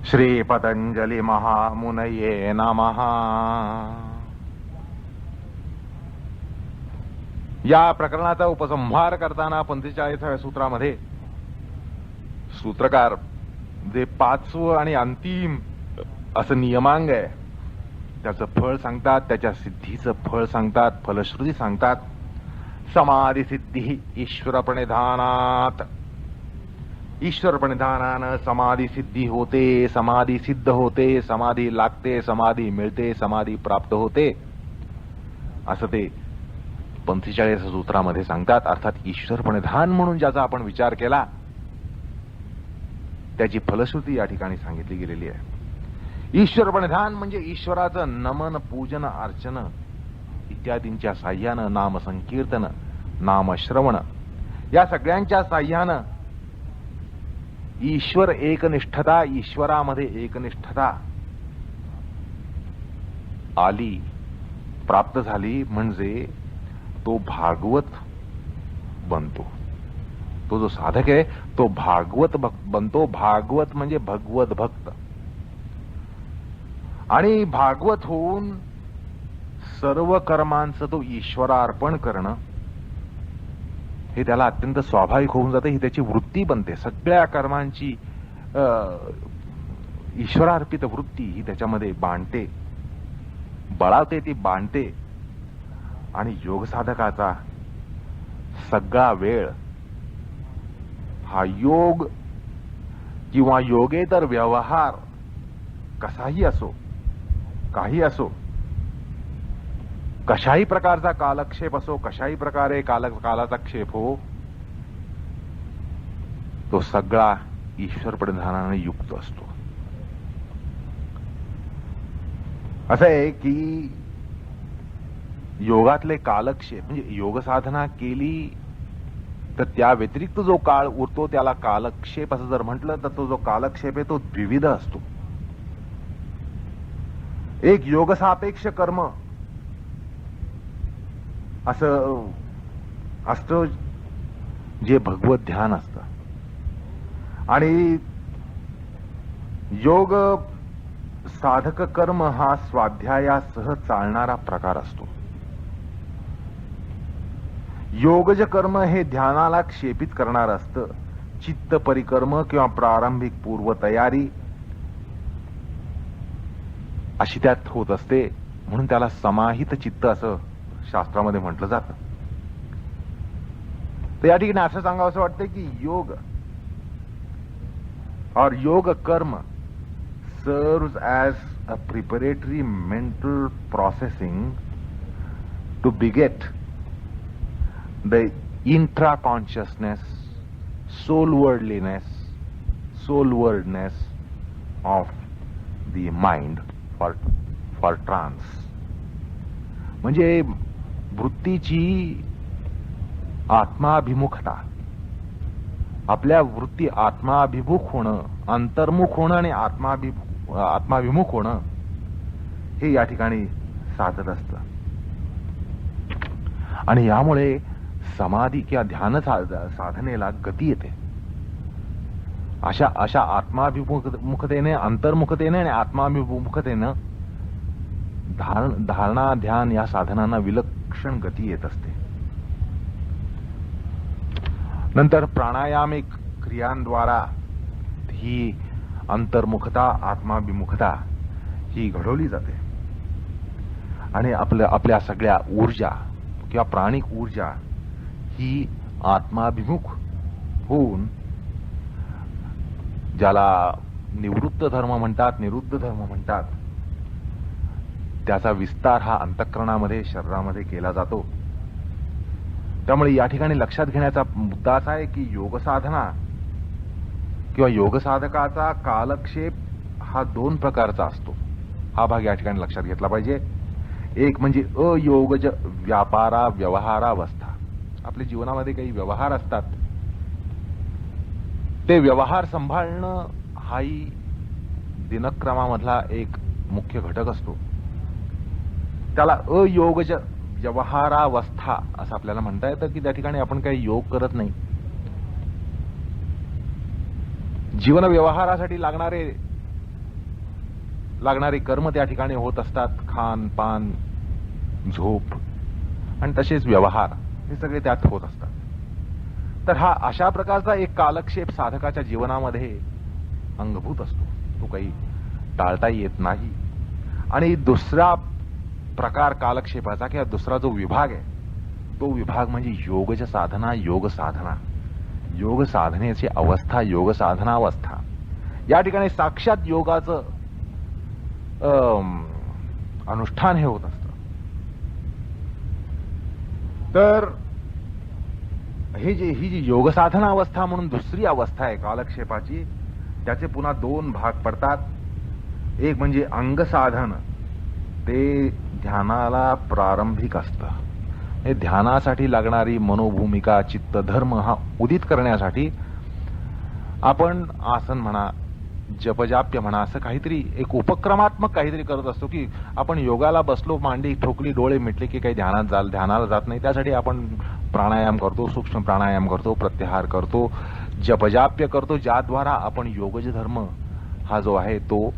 श्री पतंजलि महामुनये नमः। या प्रकरणाचा उपसंहार करताना 45व्या सूत्रामध्ये सूत्रकार जे 5वं आणि अंतिम असं नियमांग आहे त्याचं फळ सांगतात, त्याच्या सिद्धीचं फळ सांगतात, फलश्रुती सांगतात. समाधी सिद्धी ईश्वर प्रणिधानात. ईश्वर प्रणिधानानं समाधी सिद्धी होते, समाधी सिद्ध होते, समाधी लागते, समाधी मिळते, समाधी प्राप्त होते असं ते 45 सूत्रामध्ये सांगतात. अर्थात ईश्वर प्रणिधान म्हणून ज्याचा आपण विचार केला त्याची फलश्रुती या ठिकाणी सांगितली गेलेली आहे. ईश्वर प्रणिधान म्हणजे ईश्वराचं नमन, पूजन, अर्चन इत्यादींच्या साह्यानं, नाम संकीर्तन, नाम श्रवण या सगळ्यांच्या साह्यानं ईश्वर एकनिष्ठता, ईश्वरामध्ये एकनिष्ठता आली, प्राप्त झाली म्हणजे तो भागवत बनतो. तो जो साधक आहे तो भागवत बनतो. भागवत म्हणजे भगवत भक्त. आणि भागवत होऊन सर्व कर्मांचं तो ईश्वरार्पण करणं हे त्याला अत्यंत स्वाभाविक होऊन जाते. ही त्याची वृत्ती बनते. सगळ्या कर्मांची ईश्वरार्पित वृत्ती ही त्याच्यामध्ये बांधते, बळावते, ती बांधते. आणि योग साधकाचा सगळा वेळ हा योग किंवा योगेतर व्यवहार कसाही असो, काही असो, कशाही प्रकारचा कालक्षेप असो, कशाही प्रकारे कालाचा क्षेप हो, तो सगळा ईश्वर प्रणिधानाने युक्त असतो. असं आहे की योगातले कालक्षेप म्हणजे योग साधना केली तर त्या व्यतिरिक्त जो काळ उरतो त्याला कालक्षेप असं जर म्हटलं तर तो जो कालक्षेप आहे तो द्विविध असतो. एक योगसापेक्ष कर्म असं असतं जे भगवत ध्यान असतं. आणि योग साधक कर्म हा स्वाध्यायासह चालणारा प्रकार असतो. योगज कर्म हे ध्यानाला क्षेपित करणार असतं. चित्त परिकर्म किंवा प्रारंभिक पूर्वतयारी अशी त्यात होत असते. म्हणून त्याला समाहित चित्त असं शास्त्रामध्ये म्हटलं जातं. तर या ठिकाणी असं सांगावं असं वाटतं की योग और योग कर्म serves as a preparatory mental processing to beget the intra-consciousness, soulwardness of the mind for trance. म्हणजे वृत्तीची आत्माभिमुखता, आपल्या वृत्ती आत्माभिमुख होणं, अंतर्मुख होणं आणि आत्माभिमुख होणं हे या ठिकाणी साधत असतं. आणि यामुळे समाधी किंवा ध्यान साधनेला गती येते. अशा आत्माभिमुखतेने, अंतर्मुखतेने आणि आत्माभिमुखतेनं धारणा, ध्यान या साधनांना विलक्षण गती येत असते. नंतर प्राणायामिक क्रियांद्वारा ही अंतर्मुखता, आत्माभिमुखता ही घडवली जाते. आणि आपल्या सगळ्या ऊर्जा किंवा प्राणिक ऊर्जा ही आत्माभिमुख होऊन, ज्याला निवृत्त धर्म म्हणतात, निरुद्ध धर्म म्हणतात, त्याचा विस्तार हा अंतःकरणामध्ये, शरीरामध्ये केला जातो. त्यामुळे या ठिकाणी लक्षात घेण्याचा मुद्दा असा आहे की योग साधना किंवा योग साधकाचा कालक्षेप हा 2 प्रकारचा असतो. हा भाग या ठिकाणी लक्षात घेतला पाहिजे. एक म्हणजे अयोगज व्यवहारावस्था. आपल्या जीवनामध्ये काही व्यवहार असतात, ते व्यवहार सांभाळणं हाही दिनक्रमामधला एक मुख्य घटक असतो. त्याला अयोगज व्यवहारावस्था असं आपल्याला म्हणता येतं की त्या ठिकाणी आपण काही योग करत नाही. जीवन व्यवहारासाठी लागणारे लागणारे कर्म त्या ठिकाणी होत असतात. खान पान झोप आणि तसेच व्यवहार हे सगळे त्यात होत असतात. तर हा अशा प्रकारचा एक कालक्षेप साधकाच्या जीवनामध्ये अंगभूत असतो. तो काही टाळता येत नाही. आणि दुसरा प्रकार कालक्षेपाचा किंवा दुसरा जो विभाग आहे तो विभाग म्हणजे योगज साधना, योग साधना, योग साधनेची अवस्था, योग साधना अवस्था. या ठिकाणी साक्षात योगाचं अनुष्ठान हे होत असतं. तर ही जी योग साधना अवस्था म्हणून दुसरी अवस्था आहे कालक्षेपाची, त्याचे पुन्हा दोन भाग पडतात. एक म्हणजे अंग साधन, ते ध्यानाला प्रारंभिक असतं. हे ध्यानासाठी लागणारी मनोभूमिका, चित्तधर्म हा उदित करण्यासाठी आपण आसन म्हणा, जपजाप्य म्हणा, असं काहीतरी एक उपक्रमात्मक काहीतरी करत असतो. की आपण योगाला बसलो, मांडी ठोकली, डोळे मिटले की काही ध्यानाला जात नाही. त्यासाठी आपण प्राणायाम करतो, सूक्ष्म प्राणायाम करतो, प्रत्याहार करतो, जपजाप्य करतो, ज्याद्वारा आपण योगज धर्म हा जो आहे तो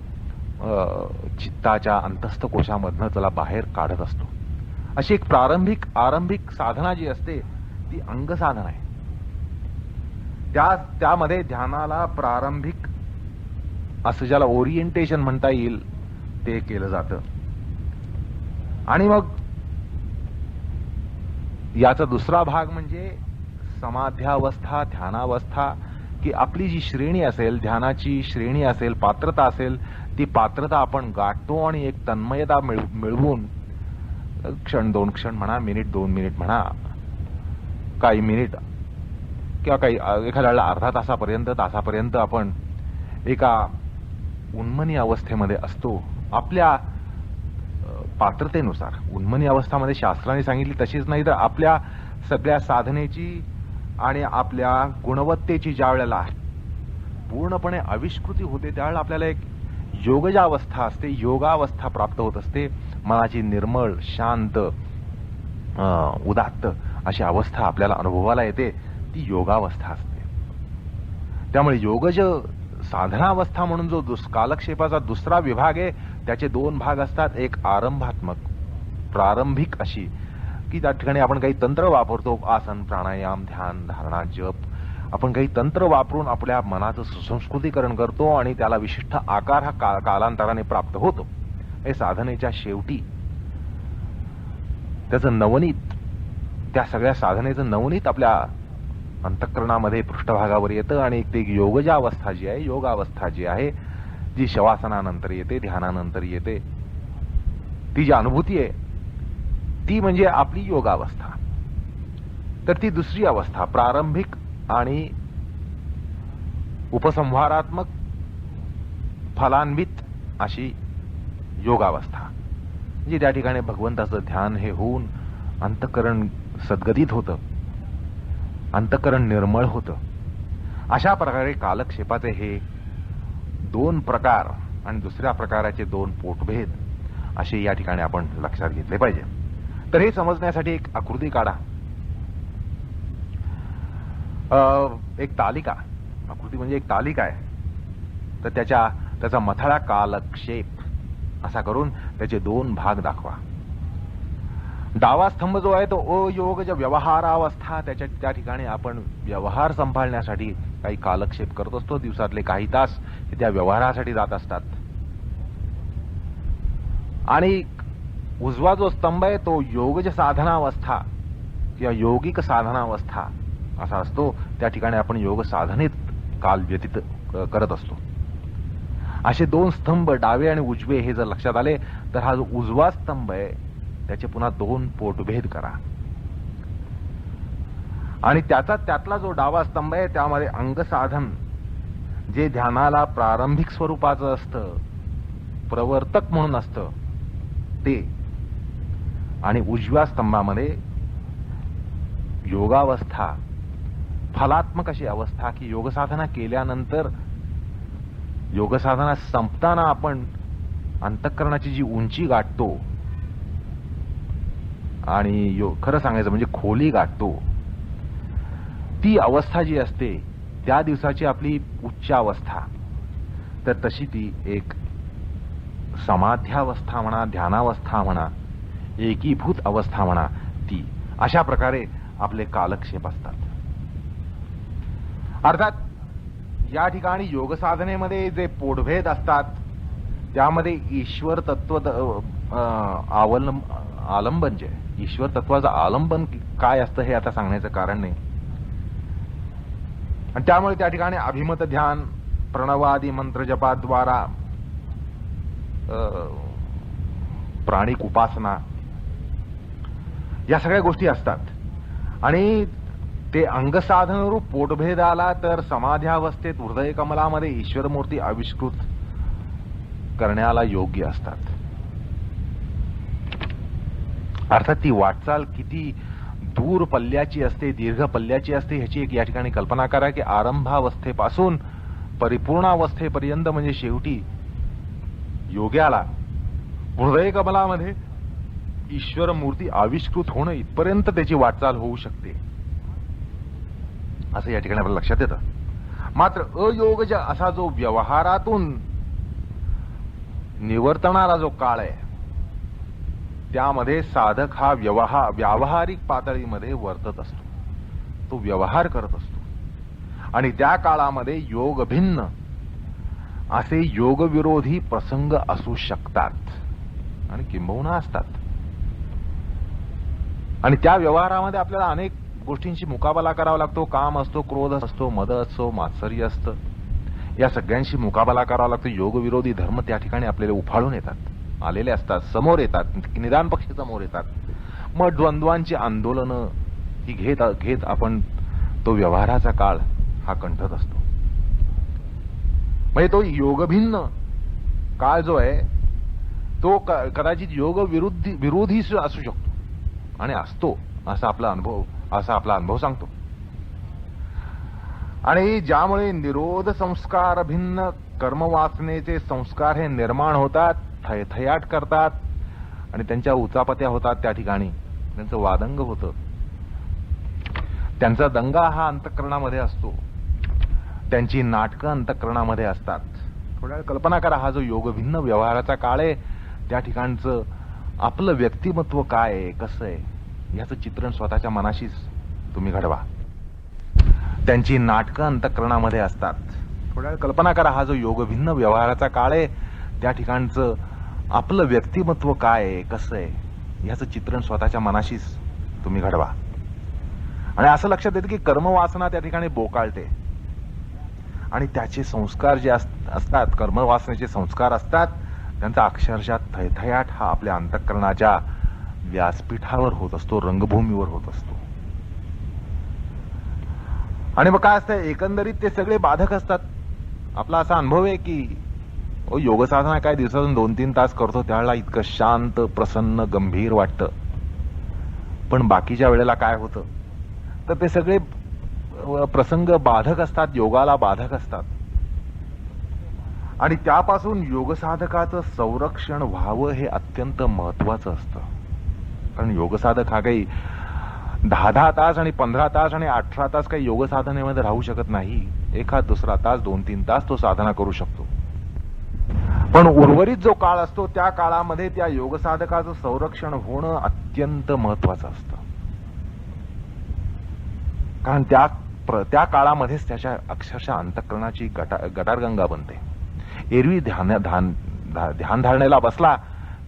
चित्ताच्या अंतस्थ कोशामधनं त्याला बाहेर काढत असतो. अशी एक आरंभिक साधना जी असते ती अंग साधना आहे. त्यामध्ये ध्यानाला प्रारंभिक असं ज्याला ओरिएंटेशन म्हणता येईल ते केलं जातं. आणि मग याचा दुसरा भाग म्हणजे समाध्यावस्था, ध्यानावस्था, की आपली जी श्रेणी असेल, ध्यानाची श्रेणी असेल, पात्रता असेल, ती पात्रता आपण गाठतो आणि एक तन्मयता मिळवून क्षण, दोन क्षण म्हणा, मिनिट, 2 मिनिट म्हणा, काही मिनिट किंवा काही एखाद्या अर्धा तासापर्यंत आपण एका उन्मनी अवस्थेमध्ये असतो. आपल्या पात्रतेनुसार उन्मनी अवस्थामध्ये शास्त्राने सांगितली तशीच नाही, तर आपल्या सगळ्या साधनेची आणि आपल्या गुणवत्तेची ज्या वेळेला पूर्णपणे आविष्कृती होते त्यावेळेला आपल्याला एक योगजावस्था असते, योगावस्था प्राप्त होत असते. मनाची निर्मळ, शांत, उदात्त अशी अवस्था आपल्याला अनुभवाला येते, ती योगावस्था असते. त्यामुळे योगज साधनावस्था म्हणून जो कालक्षेपाचा दुसरा विभाग आहे त्याचे दोन भाग असतात. एक आरंभात्मक, प्रारंभिक अशी, की त्या ठिकाणी आपण काही तंत्र वापरतो, आसन, प्राणायाम, ध्यान, धारणा, जप, आपण काही तंत्र वापरून आपल्या मनाचं सुसंस्कृतीकरण करतो आणि त्याला विशिष्ट आकार हा कालांतराने प्राप्त होतो. हे साधनेच्या शेवटी त्याचं नवनीत, त्या सगळ्या साधनेचं नवनीत आपल्या अंतःकरणामध्ये पृष्ठभागावर येतं आणि एक योगजावस्था जी आहे, योगावस्था जी आहे, जी शवासनानंतर येते, ध्यानानंतर येते, ती जी अनुभूती आहे ती म्हणजे आपली योगावस्था. तर ती दुसरी अवस्था प्रारंभिक आणि उपसंहारात्मक फलान्वित अशी योगावस्था, म्हणजे त्या ठिकाणी भगवंताचं ध्यान हे होऊन अंतःकरण सद्गदित होतं, अंतःकरण निर्मळ होतं. अशा प्रकारे कालक्षेपाचे हे दोन प्रकार आणि दुसऱ्या प्रकाराचे दोन पोटभेद असे या ठिकाणी आपण लक्षात घेतले पाहिजे. तर हे समजण्यासाठी एक आकृती काढा, एक तालिका. आकृती म्हणजे एक तालिका आहे, तर त्याचा मथळा कालक्षेप असा करून त्याचे दोन भाग दाखवा. डावा स्तंभ जो आहे तो अयोगज व्यवहारावस्था, त्या ठिकाणी आपण व्यवहार सांभाळण्यासाठी काही कालक्षेप करत असतो. दिवसातले काही तास हे त्या व्यवहारासाठी जात असतात. आणि उजवा जो स्तंभ आहे तो योगज साधनावस्था किंवा योगिक साधनावस्था असा असतो. त्या ठिकाणी आपण योग साधनेत काल व्यतीत करत असतो. असे दोन स्तंभ डावे आणि उजवे हे जर लक्षात आले तर हा जो उजवा स्तंभ आहे त्याचे पुन्हा दोन पोटभेद करा. आणि त्यातला जो डावा स्तंभ आहे त्यामध्ये अंग साधन जे ध्यानाला प्रारंभिक स्वरूपाचं असतं, प्रवर्तक म्हणून असतं ते, आणि उजव्या स्तंभामध्ये योगावस्था, फलात्मक अशी अवस्था, की योगसाधना केल्यानंतर, योगसाधना संपताना आपण अंतःकरणाची जी उंची गाठतो आणि खरं सांगायचं म्हणजे खोली गाठतो, ती अवस्था जी असते त्या दिवसाची आपली उच्च अवस्था, तर तशी ती एक समाध्यावस्था म्हणा, ध्यानावस्था म्हणा, एकीभूत अवस्था म्हणा, ती अशा प्रकारे आपले कालक्षेप असतात. अर्थात या ठिकाणी योग साधनेमध्ये जे पोटभेद असतात त्यामध्ये ईश्वर तत्व आलंबन, जे ईश्वर तत्वाचं आलंबन काय असतं हे आता सांगण्याचं कारण नाही. आणि त्यामुळे त्या ठिकाणी अभिमत ध्यान, प्रणवादी मंत्र जपाद्वारा प्राणिक उपासना या सगळ्या गोष्टी असतात. आणि ते अंगसाधनरूप पोटभेद आला तर समाध्यावस्थेत हृदय कमलामध्ये ईश्वरमूर्ती आविष्कृत करण्याला योग्य असतात. अर्थात ती वाटचाल किती दूर पल्ल्याची असते, दीर्घ पल्ल्याची असते ह्याची एक या ठिकाणी कल्पना करा की आरंभावस्थेपासून परिपूर्णावस्थेपर्यंत म्हणजे शेवटी योग्याला हृदय कमलामध्ये ईश्वर मूर्ती आविष्कृत होणं इथपर्यंत त्याची वाटचाल होऊ शकते असं या ठिकाणी आपल्याला लक्षात येतं. मात्र अयोगज असा जो व्यवहारातून निवर्तनाला जो काळ आहे त्यामध्ये साधक हा व्यावहारिक पातळीमध्ये वर्तत असतो, तो व्यवहार करत असतो. आणि त्या काळामध्ये योग भिन्न असे योगविरोधी प्रसंग असू शकतात आणि किंबहुना असतात. आणि त्या व्यवहारामध्ये आपल्याला अनेक गोष्टींशी मुकाबला करावा लागतो. काम असतो, क्रोध असतो, मद असतो, मात्सर्य असतं, या सगळ्यांशी मुकाबला करावा लागतो. योगविरोधी धर्म त्या ठिकाणी आपल्याला उफाळून येतात, आलेले असतात, समोर येतात, निदान पक्षी समोर येतात. मग द्वंद्वांची आंदोलनं ही घेत आपण तो व्यवहाराचा काळ हा कंठत असतो. म्हणजे तो योगभिन्न काळ जो आहे तो कदाचित योग विरोधी असू शकतो आणि असतो असा आपला अनुभव सांगतो. आणि ज्यामुळे निरोध संस्कार भिन्न कर्मवासनेचे संस्कार हे निर्माण होतात, थयथयाट करतात आणि त्यांच्या उचापत्या होतात. त्या ठिकाणी त्यांचं वादंग होतं, त्यांचा दंगा हा अंतःकरणामध्ये असतो, त्यांची नाटकं अंतःकरणामध्ये असतात. थोड्या वेळ कल्पना करा, हा जो योगभिन्न व्यवहाराचा काळ आहे त्या ठिकाणचं आपलं व्यक्तिमत्व काय आहे, कसं आहे याचं चित्रण स्वतःच्या मनाशीच तुम्ही घडवा. त्यांची नाटकं अंतःकरणामध्ये असतात. थोड्या वेळ कल्पना करा, हा जो योगभिन्न व्यवहाराचा काळ आहे त्या ठिकाणचं आपलं व्यक्तिमत्व काय आहे, कसं आहे याचं चित्रण स्वतःच्या मनाशीच तुम्ही घडवा. आणि असं लक्षात येतं की कर्मवासना त्या ठिकाणी बोकाळते आणि त्याचे संस्कार जे असतात, कर्मवासनेचे संस्कार असतात, त्यांचा अक्षरशः थयथयाट हा आपल्या अंतःकरणाच्या व्यासपीठावर होत असतो, रंगभूमीवर होत असतो. आणि मग काय असतं, एकंदरीत ते सगळे बाधक असतात. आपला असा अनुभव आहे की योग साधना काय दिवसातून 2-3 तास करतो त्यावेळेला इतकं शांत, प्रसन्न, गंभीर वाटतं. पण बाकीच्या वेळेला काय होतं तर ते सगळे प्रसंग बाधक असतात, योगाला बाधक असतात. आणि त्यापासून योगसाधकाचं संरक्षण व्हावं हे अत्यंत महत्वाचं असतं. कारण योगसाधक हा काही 10 तास आणि 15 तास आणि 18 तास काही योग साधनेमध्ये राहू शकत नाही. एखाद दुसरा तास, 2-3 तास तो साधना करू शकतो. पण उर्वरित जो काळ असतो त्या काळामध्ये त्या योगसाधकाचं संरक्षण होणं अत्यंत महत्वाचं असतं. कारण त्या काळामध्येच त्याच्या अक्षरशः अंतःकरणाची गटारगंगा बनते. एरवी ध्यान धारणेला बसला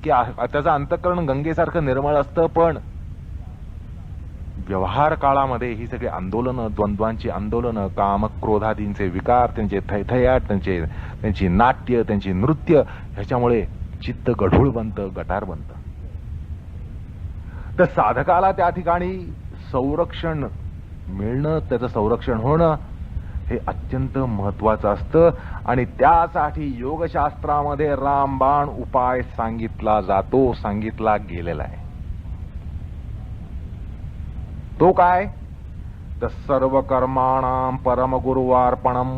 की त्याचं अंतःकरण गंगेसारखं निर्मळ असतं, पण व्यवहार काळामध्ये ही सगळी आंदोलनं, द्वंद्वांची आंदोलनं, काम क्रोधादींचे विकार, त्यांचे थयथयाट, त्यांची नाट्य, त्यांची नृत्य ह्याच्यामुळे चित्त गढूळ बनतं, गटार बनतं. तर साधकाला त्या ठिकाणी संरक्षण मिळणं, त्याचं संरक्षण होणं हे अत्यंत महत्वाचं असतं. आणि त्यासाठी योगशास्त्रामध्ये रामबाण उपाय सांगितला जातो, सांगितला गेलेला आहे. तो काय, तर सर्व कर्माणाम परम गुरुवार्पणम.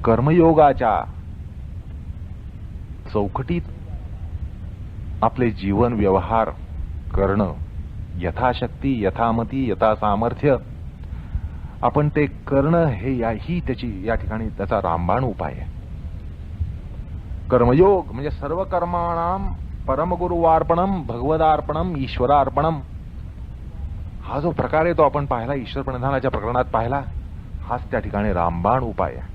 कर्मयोगाच्या चौकटीत आपले जीवन व्यवहार करणं, यथाशक्ती, यथामती, यथा सामर्थ्य आपण ते करणं ही त्याची या ठिकाणी त्याचा रामबाण उपाय आहे. कर्मयोग म्हणजे सर्व कर्माणाम परमगुरुवार्पणम भगवदार्पणम ईश्वरार्पणम, हा जो प्रकार आहे तो आपण पाहिला, ईश्वर प्रणिधानाच्या प्रकरणात पाहिला. हाच त्या ठिकाणी रामबाण उपाय आहे.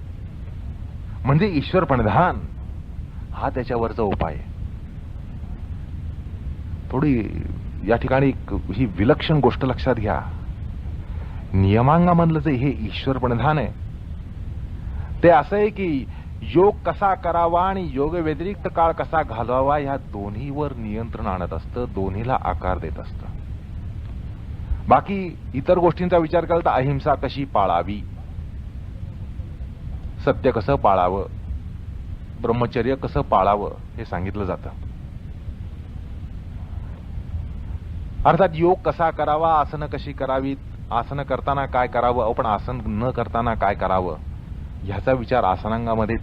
म्हणजे ईश्वर प्रणिधान हा त्याच्यावरचा उपाय आहे. थोडी या ठिकाणी ही विलक्षण गोष्ट लक्षात घ्या. नियमांगामधलं जे हे ईश्वर प्रणिधान आहे ते असं आहे की योग कसा करावा आणि योग व्यतिरिक्त काळ कसा घालवावा या दोन्हीवर नियंत्रण आणत असतं, दोन्हीला आकार देत असतं. बाकी इतर गोष्टींचा विचार केला तर अहिंसा कशी पाळावी, सत्य कसं पाळावं, ब्रह्मचर्य कसं पाळावं हे सांगितलं जातं. अर्थात योग कसा करावा, आसनं कशी करावीत, आसनं करताना काय करावं, आपण आसन न करताना काय करावं ह्याचा विचार आसनांगामध्ये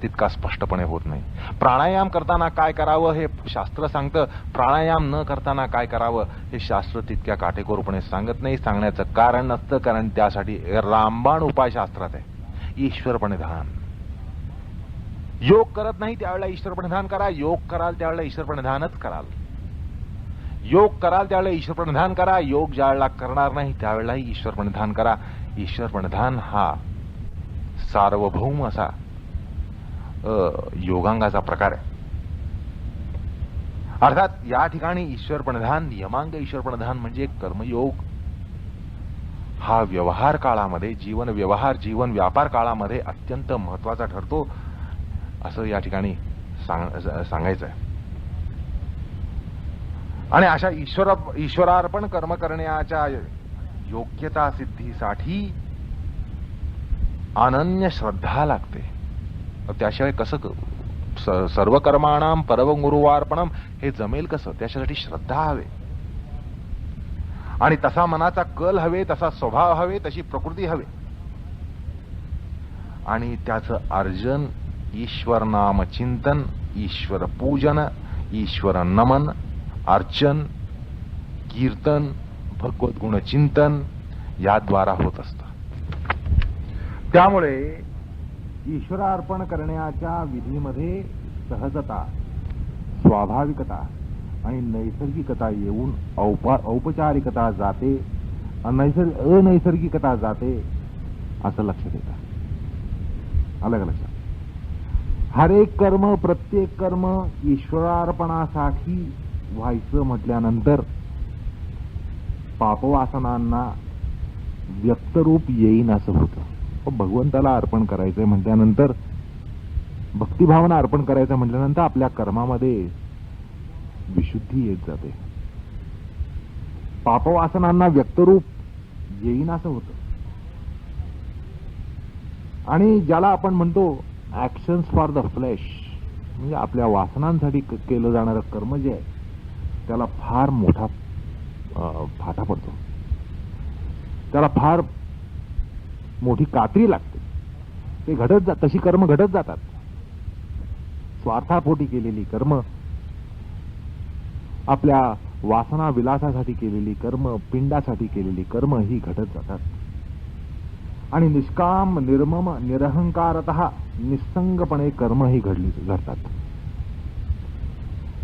तितका स्पष्टपणे होत नाही. प्राणायाम करताना काय करावं हे शास्त्र सांगतं, प्राणायाम न करताना काय करावं हे शास्त्र तितक्या काटेकोरपणे सांगत नाही. सांगण्याचं कारण नसतं, कारण त्यासाठी रामबाण उपाय शास्त्रात आहे. ईश्वर प्रणिधान, योग करत नाही त्यावेळेला ईश्वर प्रणिधान करा, योग कराल त्यावेळेला ईश्वर प्रणिधानच कराल, योग कराल त्यावेळेला ईश्वर प्रणिधान करा, योग ज्यावेळेला करणार नाही त्यावेळेलाही ईश्वर प्रणिधान करा. ईश्वर प्रणिधान हा सार्वभौम असा योगांगाचा प्रकार आहे. अर्थात या ठिकाणी ईश्वर प्रणिधान, नियमांग ईश्वर प्रणिधान म्हणजे कर्मयोग हा व्यवहार काळामध्ये, जीवन व्यवहार, जीवन व्यापार काळामध्ये अत्यंत महत्वाचा ठरतो असं या ठिकाणी सांगायचं आहे. आणि अशा ईश्वरार्पण कर्म करण्याच्या योग्यता सिद्धीसाठी अनन्य श्रद्धा लागते. त्याशिवाय कसं सर्व कर्माणाम परम गुरुवार्पणम हे जमेल कसं? त्याच्यासाठी श्रद्धा हवे आणि तसा मनाचा कल हवे, तसा स्वभाव हवे, तशी प्रकृती हवे. आणि त्याचं अर्जन ईश्वर नाम चिंतन, ईश्वर पूजन, ईश्वर नमन, अर्चन, कीर्तन, भगवत गुण चिंतन याद्वारा होत असतं. त्यामुळे ईश्वरार्पण करण्याच्या विधीमध्ये सहजता, स्वाभाविकता आणि नैसर्गिकता येऊन औपचारिकता जाते, अनैसर्गिकता जाते असं लक्षात येतं. अलग लक्षात. हर एक कर्म, प्रत्येक कर्म ईश्वरार्पणासाठी व्हायचं म्हटल्यानंतर पापवासनांना व्यक्तरूप येईन असं होतं. भगवंताला अर्पण करायचंय म्हटल्यानंतर, भक्तिभावना अर्पण करायचं म्हटल्यानंतर आपल्या कर्मामध्ये विशुद्धी येत जाते. पापवासनांना व्यक्तरूप येईन असं होतं. आणि ज्याला आपण म्हणतो ऍक्शन्स फॉर द फ्लेश, म्हणजे आपल्या वासनांसाठी केलं जाणारं कर्म जे आहे त्याला फार मोठा फाटा पडतो, त्याला फार मोठी कात्री लागते. ते तशी कर्म घडत जातात. स्वार्थापोटी केलेली कर्म, आपल्या वासना विलासासाठी केलेली कर्म, पिंडासाठी केलेली कर्म ही घडत जातात. आणि निष्काम, निर्मम, निरहंकारतः निस्संगपणे कर्म ही घडतात.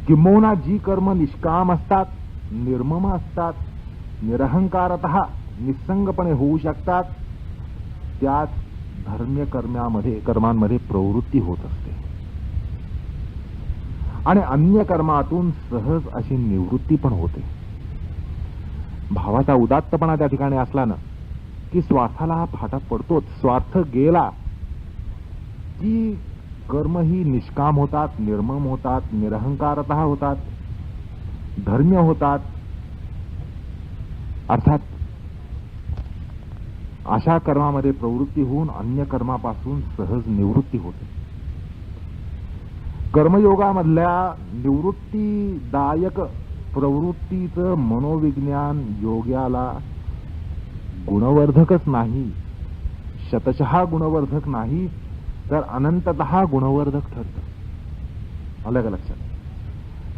किंबहुना जी कर्म निष्काम असतात, निर्मम असतात, निरहंकारतः निस्संगपणे होऊ शकतात त्याच धर्म्य कर्मांमध्ये प्रवृत्ती होत असते. आणि अन्य कर्मातून सहज अशी निवृत्ती पण होते. भावाचा उदात्तपणा त्या ठिकाणी असला ना की स्वार्थाला हा फाटा पडतोच. स्वार्थ गेला की कर्म ही निष्काम होतात, निर्मम होतात, निरहंकारतः होतात, धर्म्य होतात. अर्थात अशा कर्मामध्ये प्रवृत्ती होऊन अन्य कर्मापासून सहज निवृत्ती होते. कर्मयोगामधल्या निवृत्तीदायक प्रवृत्तीचं मनोविज्ञान योग्याला गुणवर्धकच नाही, शतशः गुणवर्धक नाही तर अनंततः गुणवर्धक ठरतं. अलग लक्षात.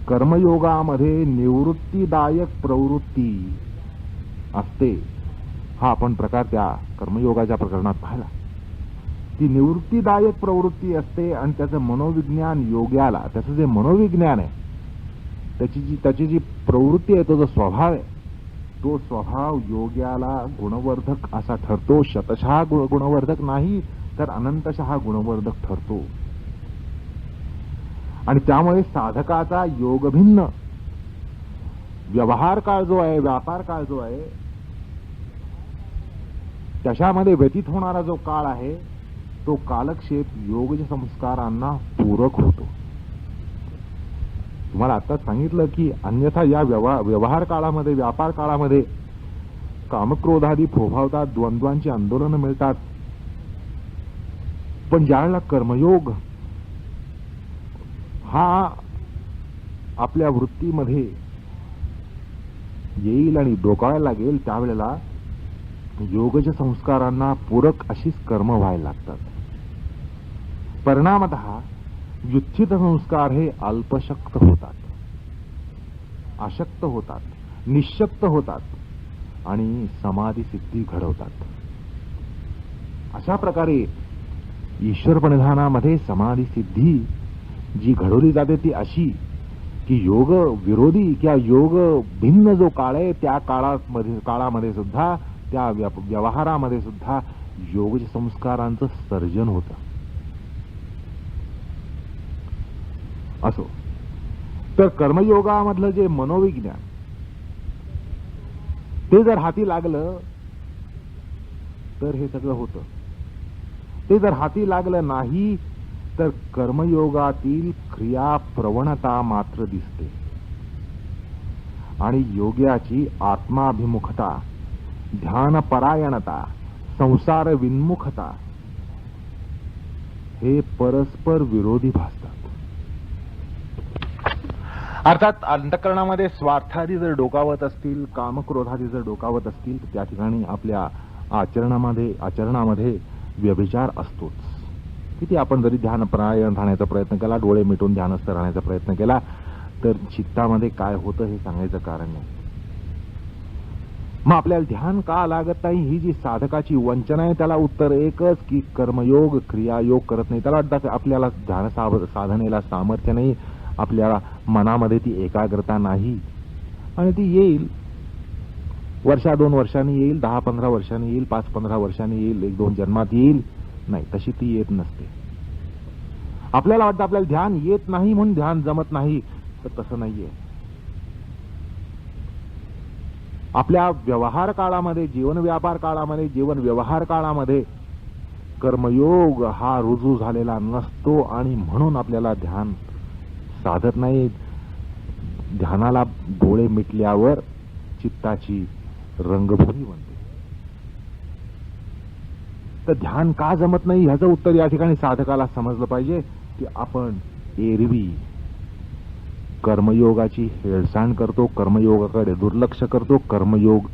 कर्मयोगामध्ये निवृत्तीदायक प्रवृत्ती असते हा आपण प्रकार त्या कर्मयोगाच्या प्रकरणात पाहिला. ती निवृत्तीदायक प्रवृत्ती असते आणि त्याचं मनोविज्ञान योग्याला, त्याचं जे मनोविज्ञान आहे, त्याची जी प्रवृत्ती आहे, तो जो स्वभाव आहे, तो स्वभाव योग्याला गुणवर्धक असा ठरतो. शतशः गुणवर्धक नाही तर अनंतशः गुणवर्धक ठरतो. आणि त्यामुळे साधकाचा योगभिन्न व्यवहार काळ जो आहे, व्यापार काळ जो आहे, त्याच्यामध्ये व्यतीत होणारा जो काळ आहे, तो कालक्षेप योग संस्कारांना पूरक होतो. तुम्हाला आताच सांगितलं की अन्यथा या व्यवहार काळामध्ये, व्यापार काळामध्ये कामक्रोधादी फोफावतात, द्वंद्वांची आंदोलनं मिळतात. पण ज्यावेळेला कर्मयोग हा आपल्या वृत्तीमध्ये येईल आणि डोकावायला लागेल, त्यावेळेला योगज संस्कारांना पूरक अशीच कर्म व्हायला लागतात. परिणामतः व्युत्थित संस्कार हे अल्पशक्त होतात, अशक्त होतात, निशक्त होतात आणि समाधी सिद्धी घडवतात. अशा प्रकारे ईश्वर प्रणिधानामध्ये समाधी सिद्धी जी घडवली जाते ती अशी की योग विरोधी किंवा योग भिन्न जो काळ आहे, त्या काळामध्ये सुद्धा, त्या व्यवहारामध्ये सुद्धा योग संस्कारांचं सर्जन होतं. असो, तर कर्मयोगामधलं जे मनोविज्ञान ते जर हाती लागलं तर हे सगळं होतं. ते जर हाती लागलं नाही तर कर्मयोगातील क्रिया प्रवणता मात्र दिसते आणि योग्याची आत्माभिमुखता, ध्यानपरायणता, संसार विन्मुखता हे परस्पर विरोधी भासतात. अर्थात अंतःकरणामध्ये स्वार्थादी जर डोकावत असतील, कामक्रोधादी जर डोकावत असतील, तर त्या ठिकाणी आपल्या आचरणामध्ये व्यभिचार असतोच. किती आपण जरी ध्यानपरायण राहण्याचा प्रयत्न केला, डोळे मिटून ध्यानस्थ राहण्याचा प्रयत्न केला, तर चित्तामध्ये काय होतं हे सांगायचं कारण नाही. मग आपल्याला ध्यान का लागत नाही, ही जी साधकाची वंचना आहे, त्याला उत्तर एकच की कर्मयोग क्रियायोग करत नाही. त्याला वाटतं आपल्याला ध्यान साधनेला सामर्थ्य नाही, आपल्याला मनामध्ये ती एकाग्रता नाही, आणि ती येईल वर्षा 2 वर्षांनी येईल, 10-15 वर्षांनी येईल, 5-15 वर्षांनी येईल, 1-2 जन्मात येईल. नाही, तशी ती येत नसते. आपल्याला वाटतं आपल्याला ध्यान येत नाही म्हणून ध्यान जमत नाही, तर तसं नाहीये. आपल्या व्यवहार काळामध्ये, जीवन व्यापार काळामध्ये, जीवन व्यवहार काळामध्ये कर्मयोग हा रुजू झालेला नसतो आणि म्हणून आपल्याला ध्यान साधत नाही. ध्यानाला डोळे मिटल्यावर चित्ताची रंगभूमी बनते. तर ध्यान का जमत नाही ह्याचं उत्तर या ठिकाणी साधकाला समजलं पाहिजे की आपण एरवी कर्मयोगाची हेळसांड करतो, कर्मयोगाकडे दुर्लक्ष करतो, कर्मयोग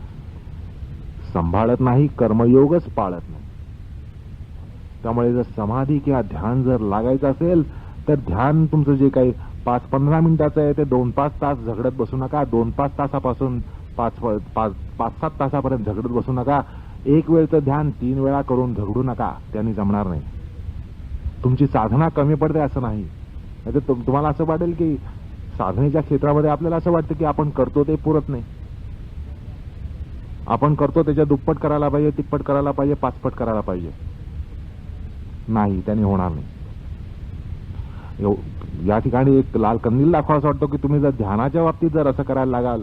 सांभाळत नाही, कर्मयोगच पाळत नाही. त्यामुळे जर समाधी किंवा ध्यान जर लागायचं असेल तर ध्यान तुमचं जे काही 5-15 मिनिटाचं आहे ते 2-5 तास झगडत बसू नका. 2-5 तासापासून 5-7 तासापर्यंत झगडत बसू नका. एक वेळचं ध्यान 3 वेळा करून झगडू नका, त्यांनी जमणार नाही. तुमची साधना कमी पडते असं नाही. तुम्हाला असं वाटेल की साधनेच्या क्षेत्रामध्ये आपल्याला असं वाटतं की आपण करतो ते पुरत नाही, आपण करतो त्याच्या दुप्पट करायला पाहिजे, तिप्पट करायला पाहिजे, 5पट करायला पाहिजे. नाही, त्याने होणार नाही. या ठिकाणी एक लाल कंदील दाखवायचा वाटतो की तुम्ही जर ध्यानाच्या बाबतीत जर असं करायला लागाल,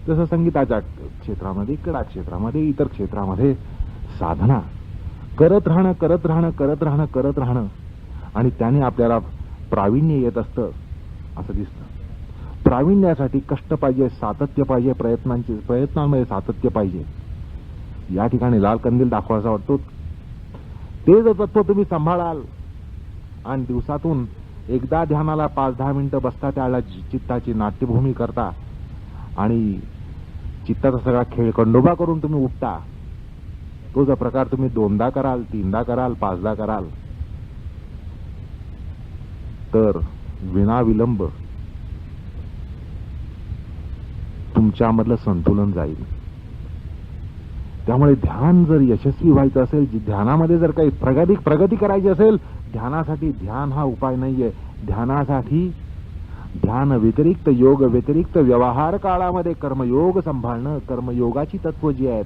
जसं संगीताच्या क्षेत्रामध्ये, क्रीडा क्षेत्रामध्ये, इतर क्षेत्रामध्ये साधना करत राहणं आणि त्याने आपल्याला प्रावीण्य येत असतं असं दिसतं. प्रावीण्यासाठी कष्ट पाहिजे, सातत्य पाहिजे, प्रयत्नांमध्ये सातत्य पाहिजे. या ठिकाणी लाल कंदील दाखवायचा वाटतो. ते जर तत्व तुम्ही सांभाळाल आणि दिवसातून एकदा ध्यानाला 5-10 मिनिटं बसता, त्याला चित्ताची नाट्यभूमी करता आणि चित्ताचा सगळा खेळ खंडोबा करून तुम्ही उठता, तो जर प्रकार तुम्ही 2दा कराल, 3दा कराल, 5दा कराल, तर विनाविलंब तुमच्यामधलं संतुलन जाईल. त्यामुळे ध्यान जर यशस्वी व्हायचं असेल, ध्यानामध्ये जर काही प्रगती करायची असेल, ध्यानासाठी ध्यान हा उपाय नाहीये. ध्यानासाठी ध्यान व्यतिरिक्त, योग व्यतिरिक्त व्यवहार काळामध्ये कर्मयोग सांभाळणं, कर्मयोगाची तत्व जी आहेत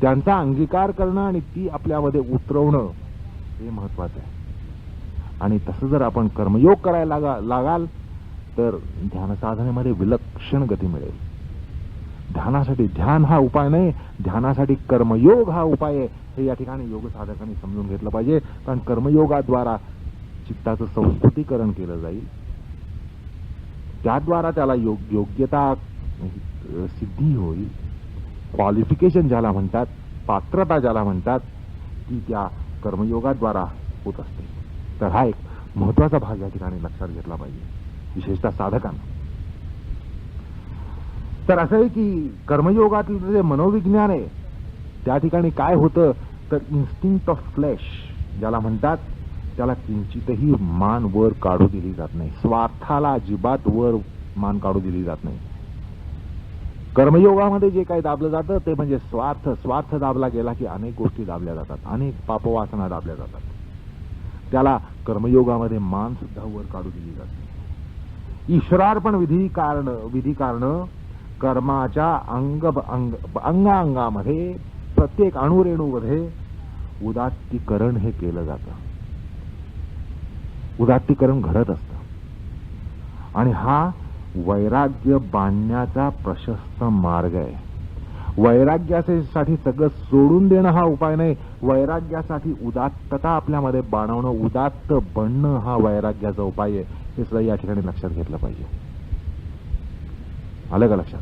त्यांचा अंगीकार करणं आणि ती आपल्यामध्ये उतरवणं हे महत्वाचं आहे. आणि तसं जर आपण कर्मयोग करायला लागाल तर ध्यान साधनेमध्ये विलक्षण गती मिळेल. ध्यानासाठी ध्यान हा उपाय नाही, ध्यानासाठी कर्मयोग हा उपाय आहे, हे या ठिकाणी योग साधकांनी समजून घेतलं पाहिजे. कारण कर्मयोगाद्वारा चित्ताचं संस्कृतीकरण केलं जाईल, त्याद्वारा त्याला योग्यता सिद्धी होईल. क्वालिफिकेशन ज्याला म्हणतात, पात्रता ज्याला म्हणतात, ती त्या कर्मयोगाद्वारा होत असते. तर हा एक महत्वाचा भाग या ठिकाणी लक्षात घेतला पाहिजे, विशेषतः साधकांना. तर असं आहे की कर्मयोगातलं जे मनोविज्ञान आहे त्या ठिकाणी काय होतं तर इन्स्टिंक्ट ऑफ फ्लेश ज्याला म्हणतात, त्याला किंचितही मान वर काढू दिली जात नाही. स्वार्थाला अजिबात वर मान काढू दिली जात नाही. कर्मयोगामध्ये जे काही दाबलं जातं ते म्हणजे स्वार्थ दाबला गेला की अनेक गोष्टी दाबल्या जातात, अनेक पापवासना दाबल्या जातात. त्याला कर्मयोगामध्ये मान सुद्धा वर काढू दिली जाते. ईश्वरार्पण विधी कारण कर्माच्या अंगामध्ये प्रत्येक अणुरेणूमध्ये उदात्तीकरण हे केलं जातं. उदात्तीकरण घडत असतं आणि हा वैराग्य बांधण्याचा प्रशस्त मार्ग आहे. वैराग्यासाठी सगळं सोडून देणं हा उपाय नाही. वैराग्यासाठी उदात्तता आपल्यामध्ये बाणवणं, उदात्त बनणं हा वैराग्याचा उपाय आहे. हे सुद्धा या ठिकाणी लक्षात घेतलं पाहिजे. आलं का लक्षात?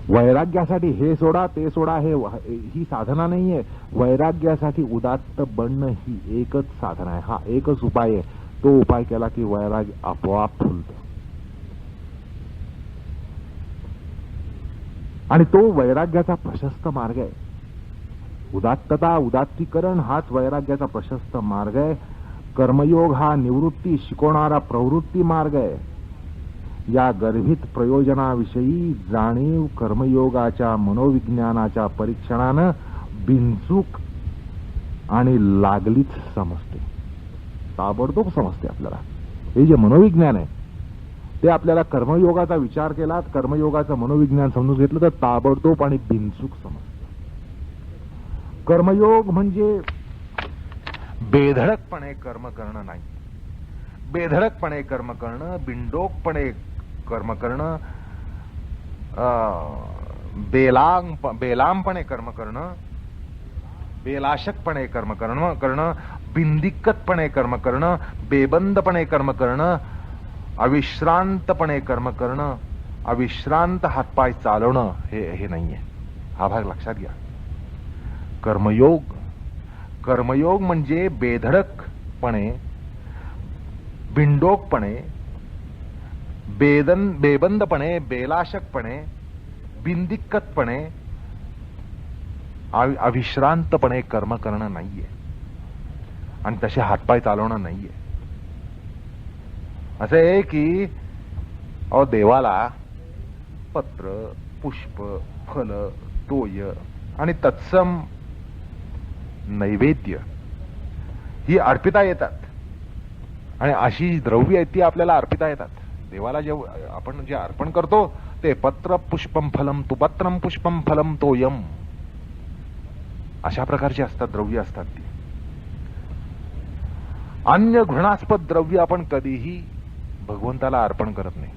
वैराग्यासाठी हे सोडा ते सोडा ही साधना नाहीये. वैराग्यासाठी उदात्त बनणं ही एकच साधना आहे, हा एकच उपाय आहे. तो उपाय केला की वैराग्य आपोआप फुलतं आणि तो वैराग्याचा प्रशस्त मार्ग आहे. उदात्तीकरण हाच वैराग्याचा प्रशस्त मार्ग आहे. कर्मयोग हा निवृत्ती शिकवणारा प्रवृत्ती मार्ग आहे. या गर्भित प्रयोजनाविषयी जाणीव कर्मयोगाच्या मनोविज्ञानाच्या परीक्षणानं बिनचूक आणि लागलीच समजते, ताबडतोब समजते आपल्याला. हे जे मनोविज्ञान आहे ते आपल्याला कर्मयोगाचा विचार केला, कर्मयोगाचं मनोविज्ञान समजून घेतलं तर ताबडतोब आणि बिनचूक समजतं. कर्मयोग म्हणजे बेधडकपणे कर्म करणं नाही, बेधडकपणे कर्म करणं, बिनडोकपणे कर्म करणं, बेलामपणे कर्म करणं, बेलाशकपणे कर्म करणं, बिनदिक्कतपणे कर्म करणं, बेबंदपणे कर्म करणं, अविश्रांतपणे कर्म करणं, अविश्रांत हातपाय चालवणं हे नाहीये. हा भाग लक्षात घ्या. कर्मयोग म्हणजे बेधडकपणे, बिनडोकपणे, बेबंदपणे, बेलाशकपणे, बिनदिक्कतपणे, अविश्रांतपणे कर्म करणं नाहीये आणि तसे हातपाय चालवणं नाहीये. असं आहे की देवाला पत्र, पुष्प, फल, तोय आणि तत्सम नैवेद्य ही अर्पिता येतात आणि अशी द्रव्य आहेत ती आपल्याला अर्पिता येतात. देवाला जे आपण जे अर्पण करतो ते पत्र पुष्पम फलम तु पत्रम पुष्पम फलम तोयम अशा प्रकारची असतात, द्रव्य असतात ती. अन्य घृणास्पद द्रव्य आपण कधीही भगवंताला अर्पण करत नाही.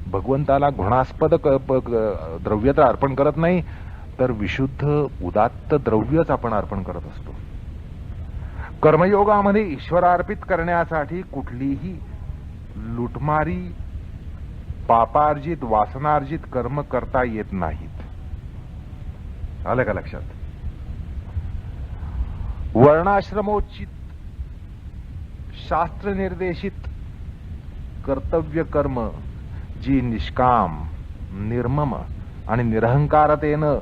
भगवंताला घृणास्पद द्रव्य तर अर्पण करत नाही, तर विशुद्ध उदात्त द्रव्यच आपण अर्पण करत असतो. कर्मयोगामध्ये ईश्वरार्पित करण्यासाठी कुठलीही लुटमारी, पापार्जित, वासनार्जित कर्म करता येत नाहीत. आलं का लक्षात? वर्णाश्रमोचित, शास्त्र निर्देशित कर्तव्य कर्म जी निष्काम, निर्मम आणि निरहंकारतेनं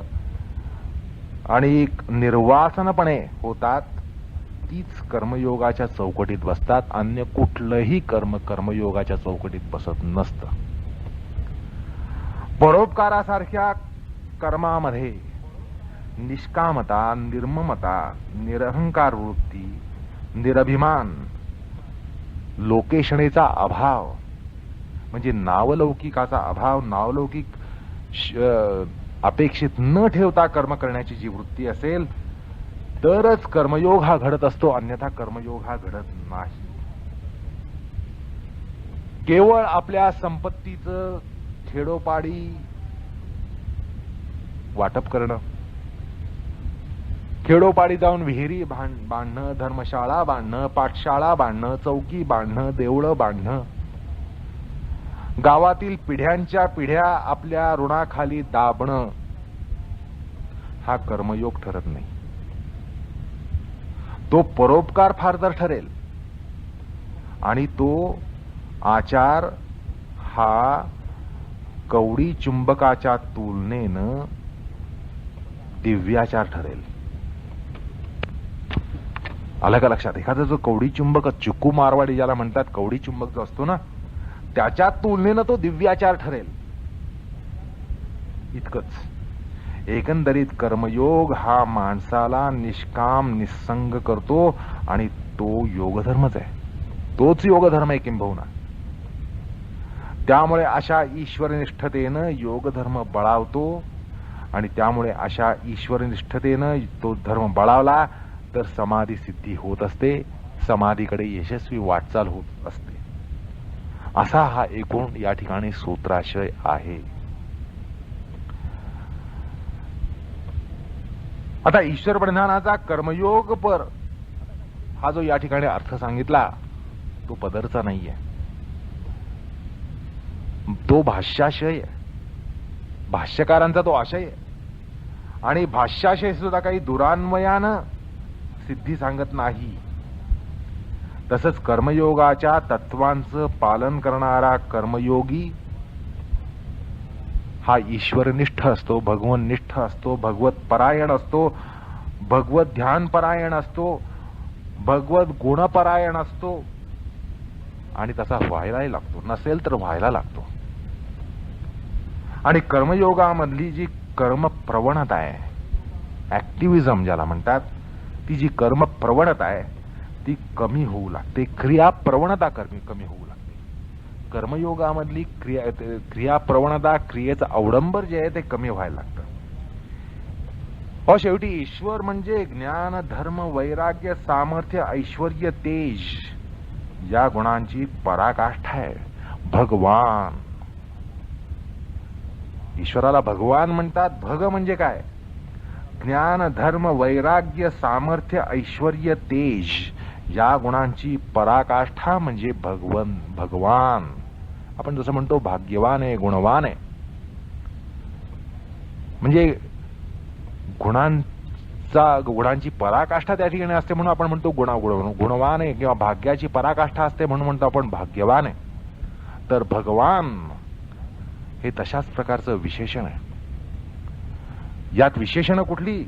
आणि निर्वासनपणे होतात तीच कर्मयोगाच्या चौकटीत बसतात. अन्य कुठलंही कर्मयोगाच्या चौकटीत बसत नसतं. परोपकारासारख्या कर्मामध्ये निष्कामता, निर्ममता, निरहंकार वृत्ती, निरभिमान, लोकेशणेचा अभाव म्हणजे नावलौकिकाचा अभाव, नावलौकिक अपेक्षित न ठेवता कर्म करण्याची जी वृत्ती असेल तरच कर्मयोग हा घडत असतो, अन्यथा कर्मयोग हा घडत नाही. केवळ आपल्या संपत्तीचं खेडोपाडी वाटप करणं, खेडोपाडी जाऊन विहिरी बांधणं, धर्मशाळा बांधणं, पाठशाळा बांधणं, चौकी बांधणं, देवळं बांधणं, गावातील पिढ्यांच्या पिढ्या आपल्या ऋणाखाली दाबणं हा कर्मयोग ठरत नाही. तो परोपकार फार तर ठरेल आणि तो आचार हा कवडी चुंबकाच्या तुलनेनं दिव्याचार ठरेल. आलं का लक्षात? एखादा जो कवडी चुंबक, चुकू मारवाडी ज्याला म्हणतात, कवडी चुंबक जो असतो ना, त्याच्या तुलनेनं तो दिव्याचार ठरेल. इतकंच. एकंदरीत कर्मयोग हा माणसाला निष्काम निस्संग करतो आणि तो योगधर्मच आहे. तोच योगधर्म आहे किंबहुना. त्यामुळे अशा ईश्वरनिष्ठतेनं योगधर्म बळावतो आणि त्यामुळे अशा ईश्वरनिष्ठतेनं तो धर्म बळावला तर समाधी सिद्धी होत असते, समाधीकडे यशस्वी वाटचाल होत असते. असा हा एकूण या ठिकाणी सूत्राशय आहे. आता ईश्वर प्रणिधानाचा कर्मयोग पर हा जो या ठिकाणी अर्थ सांगितला तो पदरचा नाहीये, तो भाष्याशय आहे, भाष्यकारांचा तो आशय आहे. आणि भाष्याशय सुद्धा काही दुरान्वयानं सिद्धी सांगत नाही. तसंच कर्मयोगाच्या तत्वांचं पालन करणारा कर्मयोगी हा ईश्वरनिष्ठ असतो, भगवननिष्ठ असतो, भगवत परायण असतो, भगवत ध्यान परायण असतो, भगवत गुणपरायण असतो आणि तसा व्हायलाही लागतो. नसेल तर व्हायला लागतो. आणि कर्मयोगामधली जी कर्म प्रवणता आहे, ऍक्टिव्हिजम ज्याला म्हणतात, ती जी कर्म प्रवणता आहे ती कमी होऊ लागते. क्रिया प्रवणता कमी होऊ लागते. कर्मयोगामधली क्रिया प्रवणता, क्रियेचं अवडंबर जे आहे ते कमी व्हायला लागतं. शेवटी ईश्वर म्हणजे ज्ञान, धर्म, वैराग्य, सामर्थ्य, ऐश्वर्य, तेज या गुणांची पराकाष्ठा आहे. भगवान, ईश्वराला भगवान म्हणतात. भग म्हणजे काय? ज्ञान, धर्म, वैराग्य, सामर्थ्य, ऐश्वर्य, तेज या गुणांची पराकाष्ठा म्हणजे भगवान. आपण जसं म्हणतो भाग्यवान आहे, गुणवान आहे. म्हणजे गुणांची पराकाष्ठा त्या ठिकाणी असते म्हणून आपण म्हणतो गुणवान आहे, किंवा भाग्याची पराकाष्ठा असते म्हणून म्हणतो आपण भाग्यवान आहे. तर भगवान हे तशाच प्रकारचं विशेषण आहे. यात विशेषणं कुठली?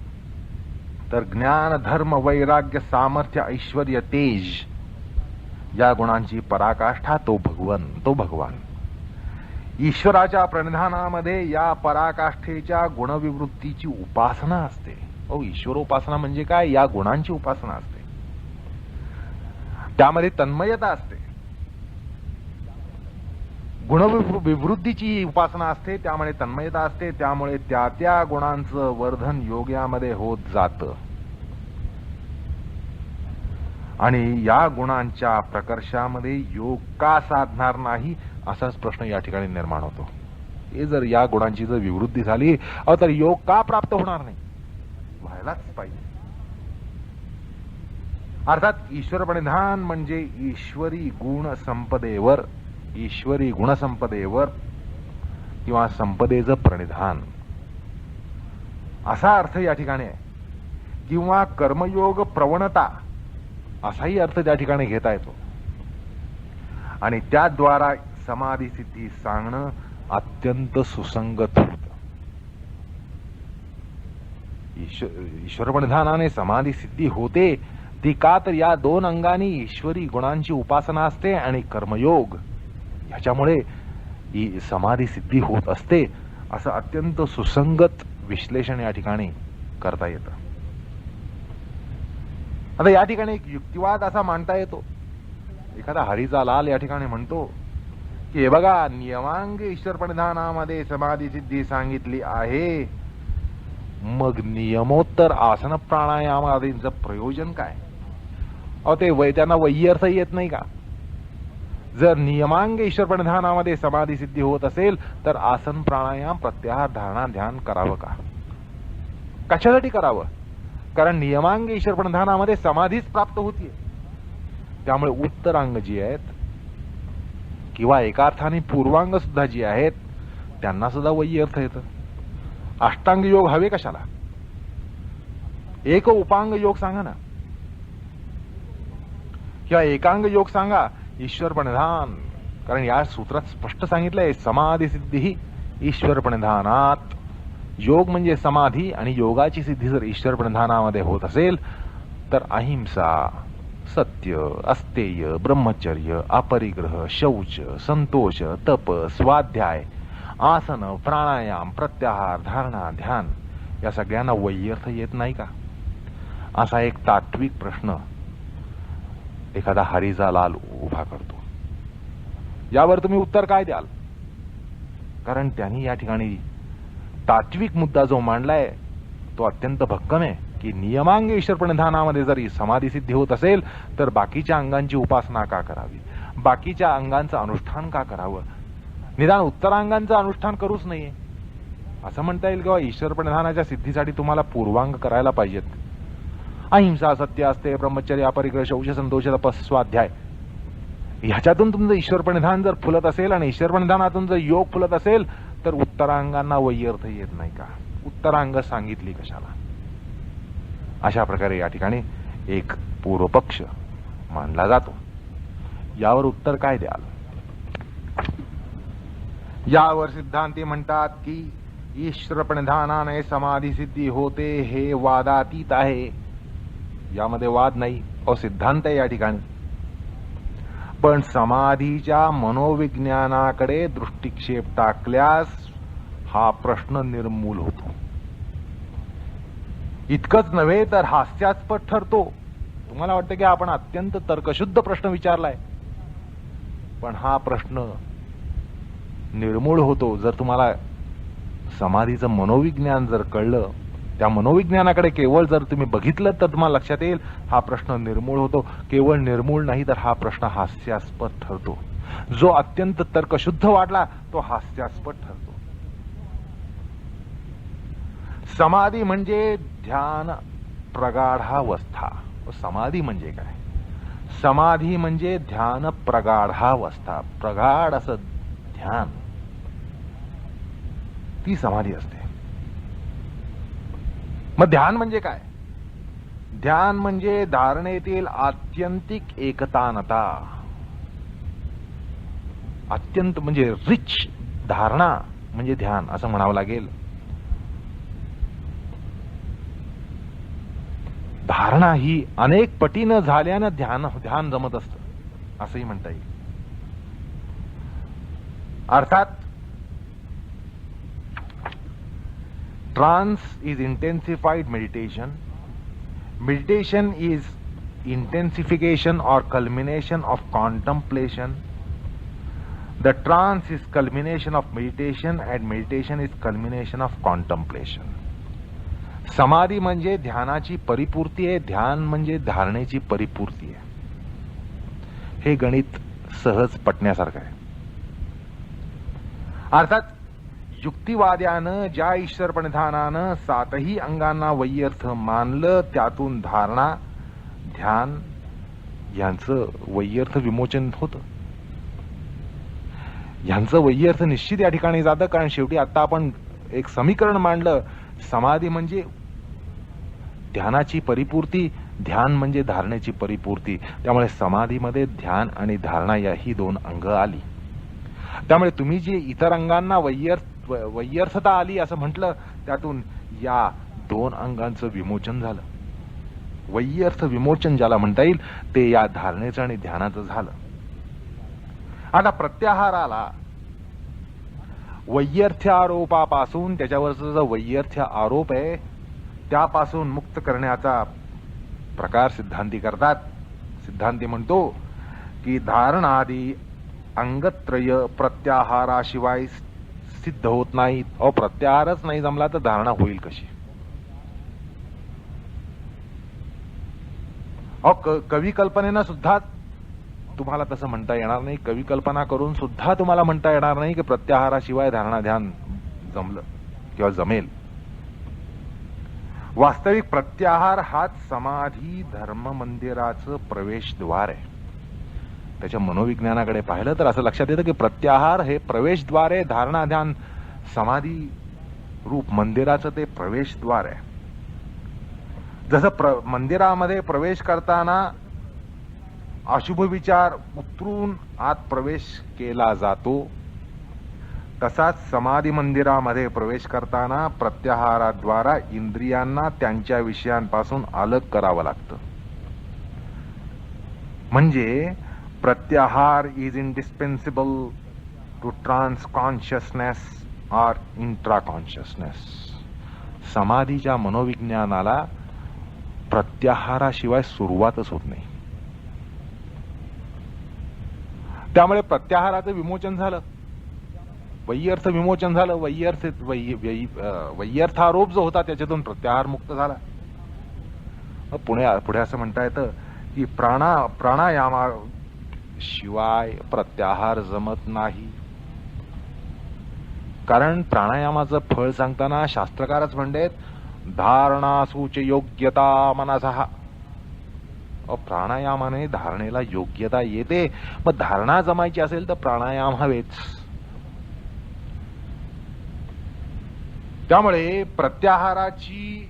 तर ज्ञान, धर्म, वैराग्य, सामर्थ्य, ऐश्वर्य, तेज या गुणांची पराकाष्ठा तो भगवान. ईश्वराच्या प्रणिधानामध्ये या पराकाष्ठेच्या गुणविवृत्तीची उपासना असते. ईश्वरोपासना म्हणजे काय? या गुणांची उपासना असते. त्यामध्ये तन्मयता असते. गुणविवृत्तीची उपासना असते, त्यामुळे तन्मयता असते. त्यामुळे त्या गुणांचं वर्धन योग्यामध्ये होत जातं. आणि या गुणांच्या प्रकर्षामध्ये योग का साधणार नाही असाच प्रश्न या ठिकाणी निर्माण होतो. हे जर या गुणांची जर विवृत्ती झाली तर योग का प्राप्त होणार नाही? व्हायलाच पाहिजे. अर्थात ईश्वर प्रणिधान म्हणजे ईश्वरी गुणसंपदेवर किंवा संपदेचं प्रणिधान असा अर्थ या ठिकाणी आहे. किंवा कर्मयोग प्रवणता असाही अर्थ त्या ठिकाणी घेता येतो. आणि त्याद्वारा समाधी सिद्धी सांगणं अत्यंत सुसंगत होतं. ईश्वर प्रणिधानाने समाधी सिद्धी होते ती का? तर या दोन अंगांनी ईश्वरी गुणांची उपासना असते आणि कर्मयोग ह्याच्यामुळे ही समाधी सिद्धी होत असते. असं अत्यंत सुसंगत विश्लेषण या ठिकाणी करता येतं. आता या ठिकाणी एक युक्तिवाद असा मांडता येतो. एखादा हरीचा लाल या ठिकाणी म्हणतो की हे बघा, नियमांग ईश्वर प्रणिधानामध्ये समाधी सिद्धी सांगितली आहे, मग नियमोत्तर आसन प्राणायाम आदींचं प्रयोजन काय? अहो ते त्यांना वैयर्थ येत नाही का? जर नियमांग ईश्वर प्रणिधानामध्ये समाधी सिद्धी होत असेल तर आसन प्राणायाम प्रत्याहार धारणा ध्यान करावं का? कशासाठी करावं? कारण नियमांग ईश्वर प्रणिधानामध्ये समाधीच प्राप्त होतीये. त्यामुळे उत्तरांग जी आहेत किंवा एका अर्थाने पूर्वांग सुद्धा जी आहेत त्यांना सुद्धा वैयर्थ येतं. अष्टांग योग हवे कशाला? एक उपांग योग सांगा ना, किंवा एकांग योग सांगा. ईश्वर प्रणिधान, कारण या सूत्रात स्पष्ट सांगितलंय समाधी सिद्धी ईश्वर प्रणिधानात. योग म्हणजे समाधी आणि योगाची सिद्धी जर ईश्वर प्रणिधानामध्ये होत असेल तर अहिंसा, सत्य, अस्तेय, ब्रह्मचर्य, अपरिग्रह, शौच, संतोष, तप, स्वाध्याय, आसन, प्राणायाम, प्रत्याहार, धारणा, ध्यान या सगळ्यांना वैयर्थ येत नाही का? असा एक तात्विक प्रश्न एखादा हरीचा लाल उभा करतो. यावर तुम्ही उत्तर काय द्याल? कारण त्यांनी या ठिकाणी तात्विक मुद्दा जो मांडलाय तो अत्यंत भक्कम आहे की नियमांग ईश्वर प्रणिधानामध्ये जरी समाधी सिद्धी होत असेल तर बाकीच्या अंगांची उपासना का करावी? बाकीच्या अंगांचं अनुष्ठान का करावं? निदान उत्तरांगांचं अनुष्ठाान करूच नाहीये असं म्हणता येईल किंवा ईश्वर प्रणिधानाच्या सिद्धीसाठी तुम्हाला पूर्वांग करायला पाहिजेत. अहिंसा, सत्य, अस्तेय, ब्रह्मचर्य, अपरिग्रह, शौच, संतोष, तप, स्वाध्याय ह्याच्यातून तुमचं ईश्वर प्रणिधान जर फुलत असेल आणि ईश्वर प्रणिधानातून जर योग फुलत असेल तर उत्तरांगांना वैयर्थ येत नाही का? उत्तरांग सांगितली कशाला? अशा प्रकारे या ठिकाणी एक पूर्वपक्ष मानला जातो. यावर उत्तर काय द्याल? यावर सिद्धांती म्हणतात की ईश्वर प्रणिधानाने समाधी सिद्धी होते हे वादातीत आहे. यामध्ये वाद नाही, सिद्धांत आहे या ठिकाणी. पण समाधीच्या मनोविज्ञानाकडे दृष्टिक्षेप टाकल्यास हा प्रश्न निर्मूल होतो. इतकंच नव्हे तर हास्यास्पद ठरतो. तुम्हाला वाटतं की आपण अत्यंत तर्कशुद्ध प्रश्न विचारलाय, पण हा प्रश्न निर्मूळ होतो जर तुम्हाला समाधीचं मनोविज्ञान जर कळलं. त्या मनोविज्ञानाकडे केवळ जर तुम्ही बघितलं तर तुम्हाला लक्षात येईल हा प्रश्न निर्मूळ होतो. केवळ निर्मूळ नाही तर हा प्रश्न हास्यास्पद ठरतो. जो अत्यंत तर्कशुद्ध वाटला तो हास्यास्पद ठरतो. समाधी म्हणजे ध्यान प्रगाढावस्था. समाधी म्हणजे काय? समाधी म्हणजे ध्यान प्रगाढावस्था. प्रगाढ असं ध्यान, ती समाधी असते. मग ध्यान म्हणजे काय? ध्यान म्हणजे धारणेतील आत्यंतिक एकतानता. अत्यंत म्हणजे रिच धारणा म्हणजे ध्यान असं म्हणावं लागेल. धारणा ही अनेक पटीनं झाल्यानं ध्यान जमत असतं असंही म्हणता येईल. अर्थात trance is intensified meditation. Meditation is intensification or culmination of contemplation. The trance is culmination of meditation and meditation is culmination of contemplation. समाधी म्हणजे ध्यानाची परिपूर्ती आहे, ध्यान म्हणजे धारणेची परिपूर्ती आहे. हे गणित सहज पटण्यासारखं आहे. अर्थात युक्तिवाद्यानं ज्या ईश्वर प्रणिधानानं सातही अंगांना वैयर्थ मानलं त्यातून धारणा, ध्यान यांचं वैयर्थ विमोचन होतं. यांचं वैयर्थ निश्चित या ठिकाणी जातं. कारण शेवटी आता आपण एक समीकरण मांडलं. समाधी म्हणजे ध्यानाची परिपूर्ती, ध्यान म्हणजे धारणेची परिपूर्ती. त्यामुळे समाधीमध्ये ध्यान आणि धारणा या ही दोन अंग आली. त्यामुळे तुम्ही जे इतर अंगांना वैयर्थता आली असं म्हटलं त्यातून या दोन अंगांचं विमोचन झालं. वैयर्थ विमोचन ज्याला म्हणता येईल ते या धारणेचं आणि ध्यानाचं झालं. आता प्रत्याहाराला वैयर्थ्य आरोपापासून त्याच्यावरचा जो वैयर्थ्य आरोप आहे त्यापासून मुक्त करण्याचा प्रकार सिद्धांती करतात. सिद्धांती म्हणतो की धारणादी अंगत्रय प्रत्याहाराशिवाय सिद्ध होत नाहीत. प्रत्याहारच नाही जमला तर धारणा होईल कशी? कवी कल्पनेनं सुद्धा तुम्हाला तसं म्हणता येणार नाही. कवी कल्पना करून सुद्धा तुम्हाला म्हणता येणार नाही की प्रत्याहाराशिवाय धारणा ध्यान जमलं किंवा जमेल. वास्तविक प्रत्याहार हाच समाधी धर्म मंदिराचं प्रवेशद्वार आहे. त्याच्या मनोविज्ञानाकडे पाहिलं तर असं लक्षात येतं की प्रत्याहार हे प्रवेशद्वार आहे. धारणा ध्यान समाधी रूप मंदिराचं ते प्रवेशद्वार आहे. जसं मंदिरामध्ये प्रवेश करताना अशुभ विचार उतरून आत प्रवेश केला जातो, तसाच समाधी मंदिरामध्ये प्रवेश करताना प्रत्याहाराद्वारा इंद्रियांना त्यांच्या विषयांपासून अलग करावं लागतं. म्हणजे प्रत्याहार is indispensable to trans consciousness or intra consciousness. समाधीच्या मनोविज्ञानाला प्रत्याहाराशिवाय सुरुवातच होत नाही. त्यामुळे प्रत्याहाराचं विमोचन झालं, वैयर्थ विमोचन झालं. वैयर्थारोप जो होता त्याच्यातून प्रत्याहार मुक्त झाला. पुढे असं म्हणता येतं की प्राणायामा शिवाय प्रत्याहार जमत नाही. कारण प्राणायामाचं फळ सांगताना शास्त्रकारच म्हणतात धारणासूच योग्यता मनसः. प्राणायामाने धारणेला योग्यता येते. मग धारणा जमायची असेल तर प्राणायाम हवेच. त्यामुळे प्रत्याहाराची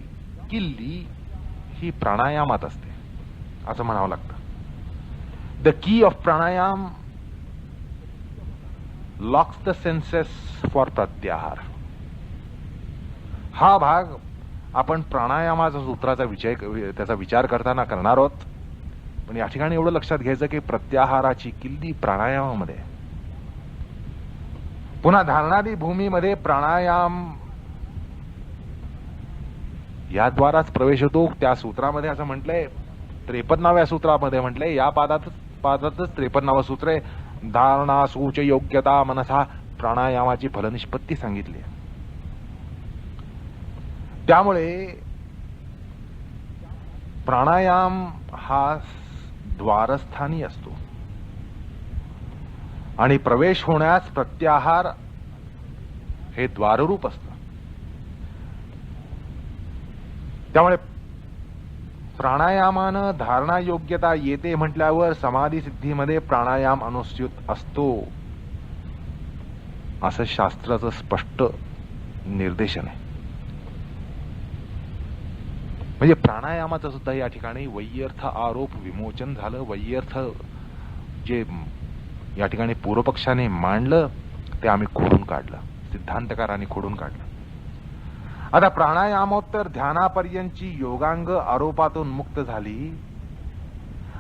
किल्ली ही प्राणायामात असते असं म्हणावं लागतं. The key of pranayama locks the census for प्रत्याहार. हा भाग आपण प्राणायामाचा सूत्राचा त्याचा विचार करताना करणार आहोत. पण या ठिकाणी एवढं लक्षात घ्यायचं की प्रत्याहाराची किल्ली प्राणायामामध्ये. पुन्हा धारणादी भूमीमध्ये प्राणायाम याद्वाराच प्रवेश होतो. त्या सूत्रामध्ये असं म्हटलंय, 53व्या सूत्रामध्ये म्हटलंय, या पादातच 53वं सूत्र आहे. धारणा सूच योग्यता मनसा प्राणायामाची फलनिष्पत्ती सांगितली. त्यामुळे प्राणायाम हा द्वारस्थानी असतो आणि प्रवेश होण्यास प्रत्याहार हे द्वाररूप असतं. त्यामुळे प्राणायामानं धारणा योग्यता येते म्हटल्यावर समाधी सिद्धीमध्ये प्राणायाम अनुस्यूत असतो असं शास्त्राचं स्पष्ट निर्देशन आहे. म्हणजे प्राणायामाचं सुद्धा या ठिकाणी वैयर्थ आरोप विमोचन झालं. वैयर्थ जे या ठिकाणी पूर्वपक्षाने मांडलं ते आम्ही खोडून काढलं, सिद्धांतकारांनी खोडून काढलं. आता प्राणायामोत्तर ध्यानापर्यंतची योगांग आरोपातून मुक्त झाली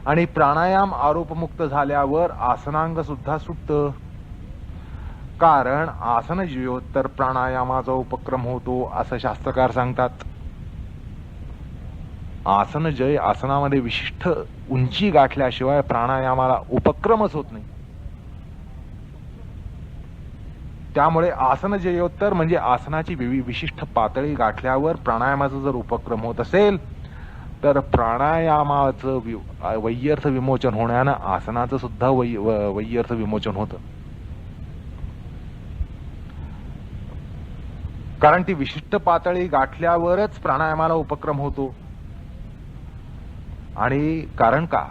आणि प्राणायाम आरोपमुक्त झाल्यावर आसनांग सुद्धा सुटतं. कारण आसन जीवोत्तर प्राणायामाचा उपक्रम होतो असं शास्त्रकार सांगतात. आसन जय आसनामध्ये विशिष्ट उंची गाठल्याशिवाय प्राणायामाला उपक्रमच होत नाही. त्यामुळे आसन जयोत्तर म्हणजे आसनाची विशिष्ट पातळी गाठल्यावर प्राणायामाचा जर उपक्रम होत असेल तर प्राणायामाचं वैयर्थ विमोचन होण्यानं आसनाचं सुद्धा वैयर्थ विमोचन होतं. कारण ती विशिष्ट पातळी गाठल्यावरच प्राणायामाला उपक्रम होतो. आणि कारण का,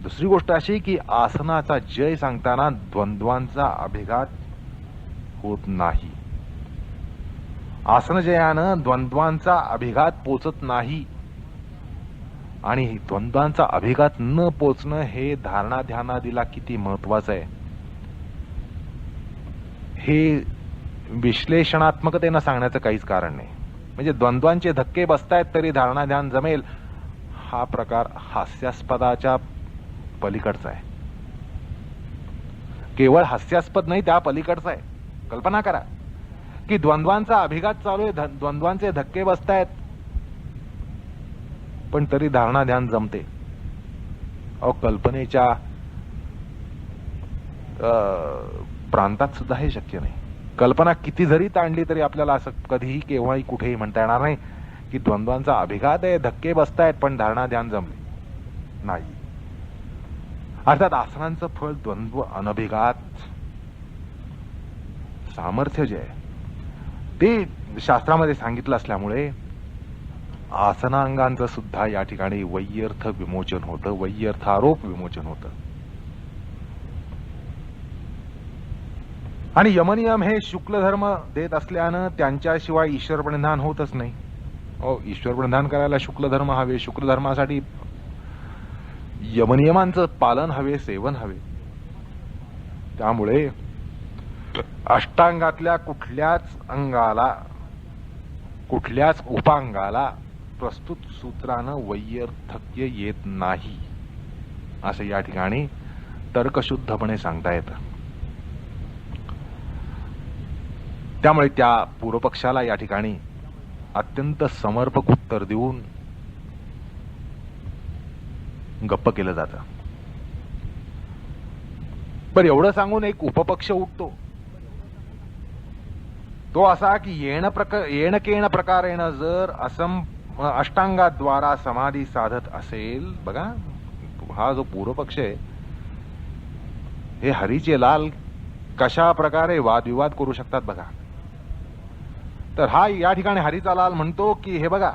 दुसरी गोष्ट अशी की आसनाचा जय सांगताना द्वंद्वांचा अभिघात होत नाही. आसनजयानं द्वंद्वांचा अभिघात पोचत नाही आणि द्वंद्वांचा अभिघात न पोचणं हे धारणा ध्यानादीला किती महत्वाचं आहे हे विश्लेषणात्मकतेनं सांगण्याचं काहीच कारण नाही. म्हणजे द्वंद्वांचे धक्के बसतायत तरी धारणा ध्यान जमेल हा प्रकार हास्यास्पदाच्या पलीकडचा आहे. केवळ हास्यास्पद नाही, त्या पलीकडचा आहे. कल्पना करा की द्वंद्वांचा अभिघात चालू आहे, द्वंद्वांचे धक्के बसतायत पण तरी धारणा ध्यान जमते. कल्पनेच्या प्रांतात सुद्धा हे शक्य नाही. कल्पना किती जरी ताणली तरी आपल्याला असं कधीही केव्हाही कुठेही म्हणता येणार नाही की द्वंद्वांचा अभिघात आहे, धक्के बसतायत, पण धारणा ध्यान जमले नाही. अर्थात आसनांचं फळ द्वंद्व अनभिघात सामर्थ्य जे आहे ते शास्त्रामध्ये सांगितलं असल्यामुळे आसनांगांचं सुद्धा या ठिकाणी वैयर्थ विमोचन होतं, वैयर्थ आरोप विमोचन होतं. आणि यमनियम हे शुक्ल धर्म देत असल्यानं त्यांच्याशिवाय ईश्वर प्रणिधान होतच नाही. ईश्वर प्रणिधान करायला शुक्ल धर्म हवे. शुक्ल धर्मासाठी यमनियमांचं पालन हवे, सेवन हवे. त्यामुळे अष्टांगातल्या कुठल्याच अंगाला, कुठल्याच उपांगाला प्रस्तुत सूत्रानं वैयर्थक्य येत नाही असं या ठिकाणी तर्कशुद्धपणे सांगता येतं. त्यामुळे त्या पूर्वपक्षाला या ठिकाणी अत्यंत समर्पक उत्तर देऊन गप्प केलं जातं. पण एवढं सांगून एक उपपक्ष उठतो, तो असा की येणकेण प्रकारेण जर अष्टांगाद्वारा समाधी साधत असेल. बघा, हा जो पूर्वपक्ष आहे हे हरीचे लाल कशा प्रकारे वादविवाद करू शकतात बघा. तर हा या ठिकाणी हरीचा लाल म्हणतो की हे बघा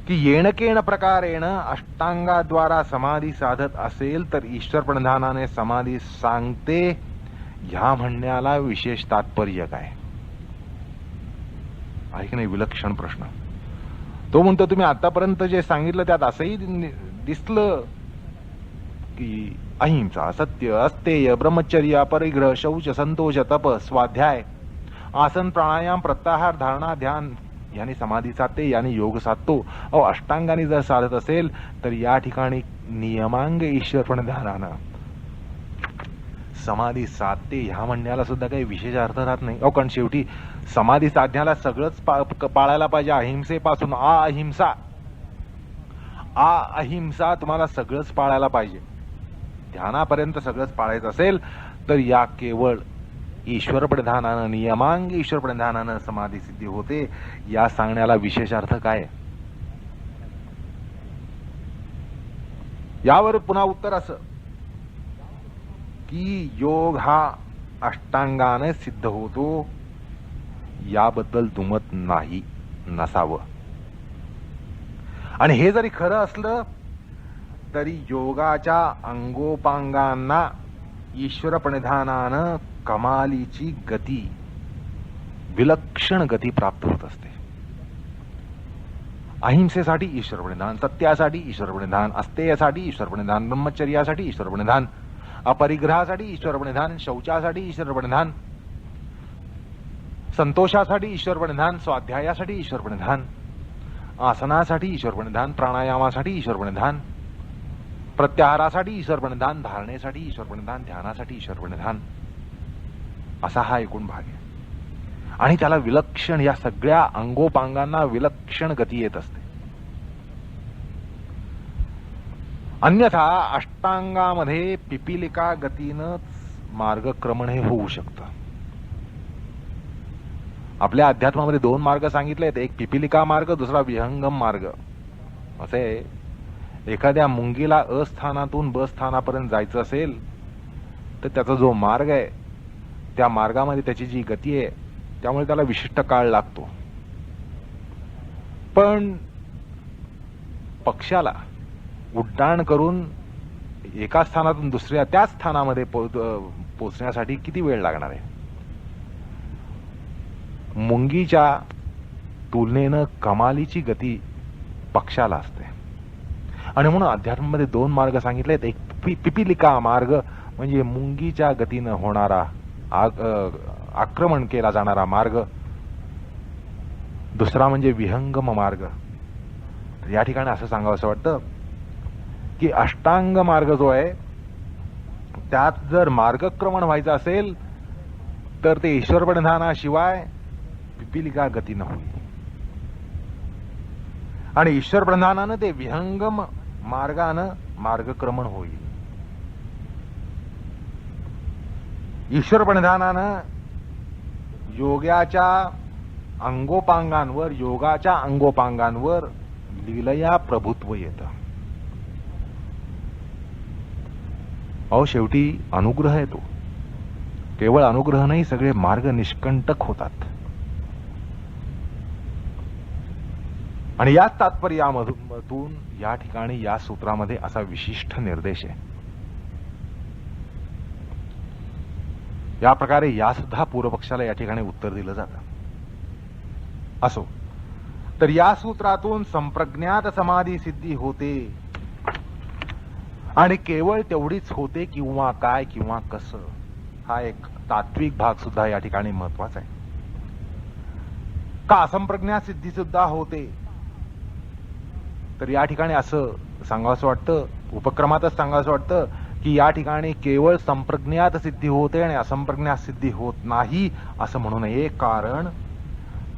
की येणकेण प्रकारेण अष्टांगाद्वारा समाधी साधत असेल तर ईश्वर प्रणिधानाने समाधी सांगते, ह्या म्हणण्याला विशेष तात्पर्य काय आहे की नाही. विलक्षण प्रश्न. तो म्हणतो तुम्ही आतापर्यंत जे सांगितलं त्यात असंही दिसलं की अहिंसा, सत्य, अस्तेय, ब्रह्मचर्य, अपरिग्रह, शौच, संतोष, तप, स्वाध्याय, आसन, प्राणायाम, प्रत्याहार, धारणा, ध्यान यानी समाधी साधते, यानी योग साधतो. अष्टांगाने जर साधत असेल तर या ठिकाणी नियमांग ईश्वर प्रणिधानानं समाधी साधते ह्या म्हणण्याला सुद्धा काही विशेष अर्थ राहत नाही. कारण शेवटी समाधी साधण्याला सगळंच पाळायला पाहिजे. अहिंसेपासून अहिंसा तुम्हाला सगळंच पाळायला पाहिजे. ध्यानापर्यंत सगळंच पाळायचं असेल तर या केवळ ईश्वर प्रणिधानानं, नियमांग ईश्वर प्रणिधानानं समाधी सिद्धी होते. या सांगण्याला विशेष अर्थ काय? यावर पुन्हा उत्तर असं की योग हा अष्टांगाने सिद्ध होतो याबद्दल दुमत नाही, नसावं. आणि हे जरी खरं असलं तरी योगाच्या अंगोपांगांना ईश्वर प्रणिधानानं कमालीची गती, विलक्षण गती प्राप्त होत असते. अहिंसेसाठी ईश्वर प्रणिधान, सत्यासाठी ईश्वर प्रणिधान, अस्तेयासाठी ईश्वर प्रणिधान, ब्रह्मचर्यासाठी ईश्वर प्रणिधान, अपरिग्रहासाठी ईश्वर प्रणिधान, शौचासाठी ईश्वर प्रणिधान, संतोषासाठी ईश्वर प्रणिधान, स्वाध्यायासाठी ईश्वर प्रणिधान, आसनासाठी ईश्वर प्रणिधान, प्राणायामासाठी ईश्वर प्रणिधान, प्रत्याहारासाठी ईश्वर प्रणिधान, धारणेसाठी ईश्वर प्रणिधान, ध्यानासाठी ईश्वर प्रणिधान, असा हा एकूण भाग आहे. आणि त्याला विलक्षण, या सगळ्या अंगोपांगांना विलक्षण गती येत असते. अन्यथा अष्टांगामध्ये पिपीलिका गतीनंच मार्गक्रमण हे होऊ शकतं. आपल्या अध्यात्मामध्ये दोन मार्ग सांगितले आहेत, एक पिपीलिका मार्ग, दुसरा विहंगम मार्ग. असे एखाद्या मुंगीला अ स्थानातून ब स्थानापर्यंत जायचं असेल तर त्याचा जो मार्ग आहे त्या मार्गामध्ये त्याची जी गती आहे त्यामुळे त्याला विशिष्ट काळ लागतो. पण पक्षाला उड्डाण करून एका स्थानातून दुसऱ्या त्याच स्थानामध्ये पोहोचण्यासाठी किती वेळ लागणार आहे? मुंगीच्या तुलनेनं कमालीची गती पक्षाला असते. आणि म्हणून अध्यात्मामध्ये दोन मार्ग सांगितलेत. एक पिपीलिका मार्ग म्हणजे मुंगीच्या गतीनं होणारा आक्रमण केला जाणारा मार्ग, दुसरा म्हणजे विहंगम मार्ग. या ठिकाणी असं सांगावं असं वाटतं की अष्टांग मार्ग जो आहे त्यात जर मार्गक्रमण व्हायचं असेल तर ते ईश्वर प्रणिधानाशिवाय पिपीलिका गतीनं होईल. आणि ईश्वर प्रधानानं ते विहंगम मार्गानं मार्गक्रमण होईल. ईश्वर प्रणिधानानं योगाच्या अंगोपांगांवर लीलया प्रभुत्व येतं. अहो शेवटी अनुग्रह आहे तो. केवळ अनुग्रह नाही, सगळे मार्ग निष्कंटक होतात. आणि याच तात्पर्यामधून या ठिकाणी या सूत्रामध्ये असा विशिष्ट निर्देश आहे. या प्रकारे या सुद्धा पूर्वपक्षाला या ठिकाणी उत्तर दिलं जातं. असो, तर या सूत्रातून संप्रज्ञात समाधी सिद्धी होते आणि केवळ तेवढीच होते किंवा काय किंवा कसं, हा एक तात्विक भाग सुद्धा या ठिकाणी महत्वाचा आहे. का असंप्रज्ञात सिद्धी सुद्धा होते, तर या ठिकाणी असं सांगावंसं वाटतं, उपक्रमातच सांगावंसं वाटतं की या ठिकाणी केवळ संप्रज्ञात सिद्धी होते आणि असंप्रज्ञात सिद्धी होत नाही असं म्हणू नये. कारण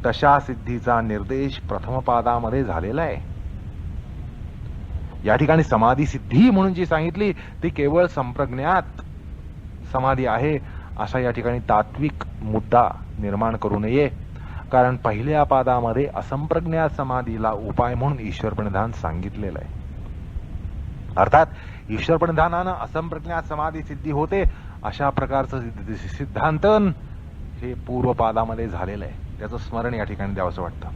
तशा सिद्धीचा निर्देश प्रथम पादामध्ये झालेला आहे. या ठिकाणी समाधी सिद्धी म्हणून जी सांगितली ती केवळ संप्रज्ञात समाधी आहे असा या ठिकाणी तात्विक मुद्दा निर्माण करू नये. कारण पहिल्या पादामध्ये असंप्रज्ञात समाधीला उपाय म्हणून ईश्वर प्रणिधान सांगितलेलं आहे. अर्थात ईश्वर प्रणिधानानं असंप्रज्ञात समाधी सिद्धी होते अशा प्रकारचं सिद्धांतन हे पूर्वपादामध्ये झालेलं आहे. त्याचं स्मरण या ठिकाणी द्यावंसं वाटतं.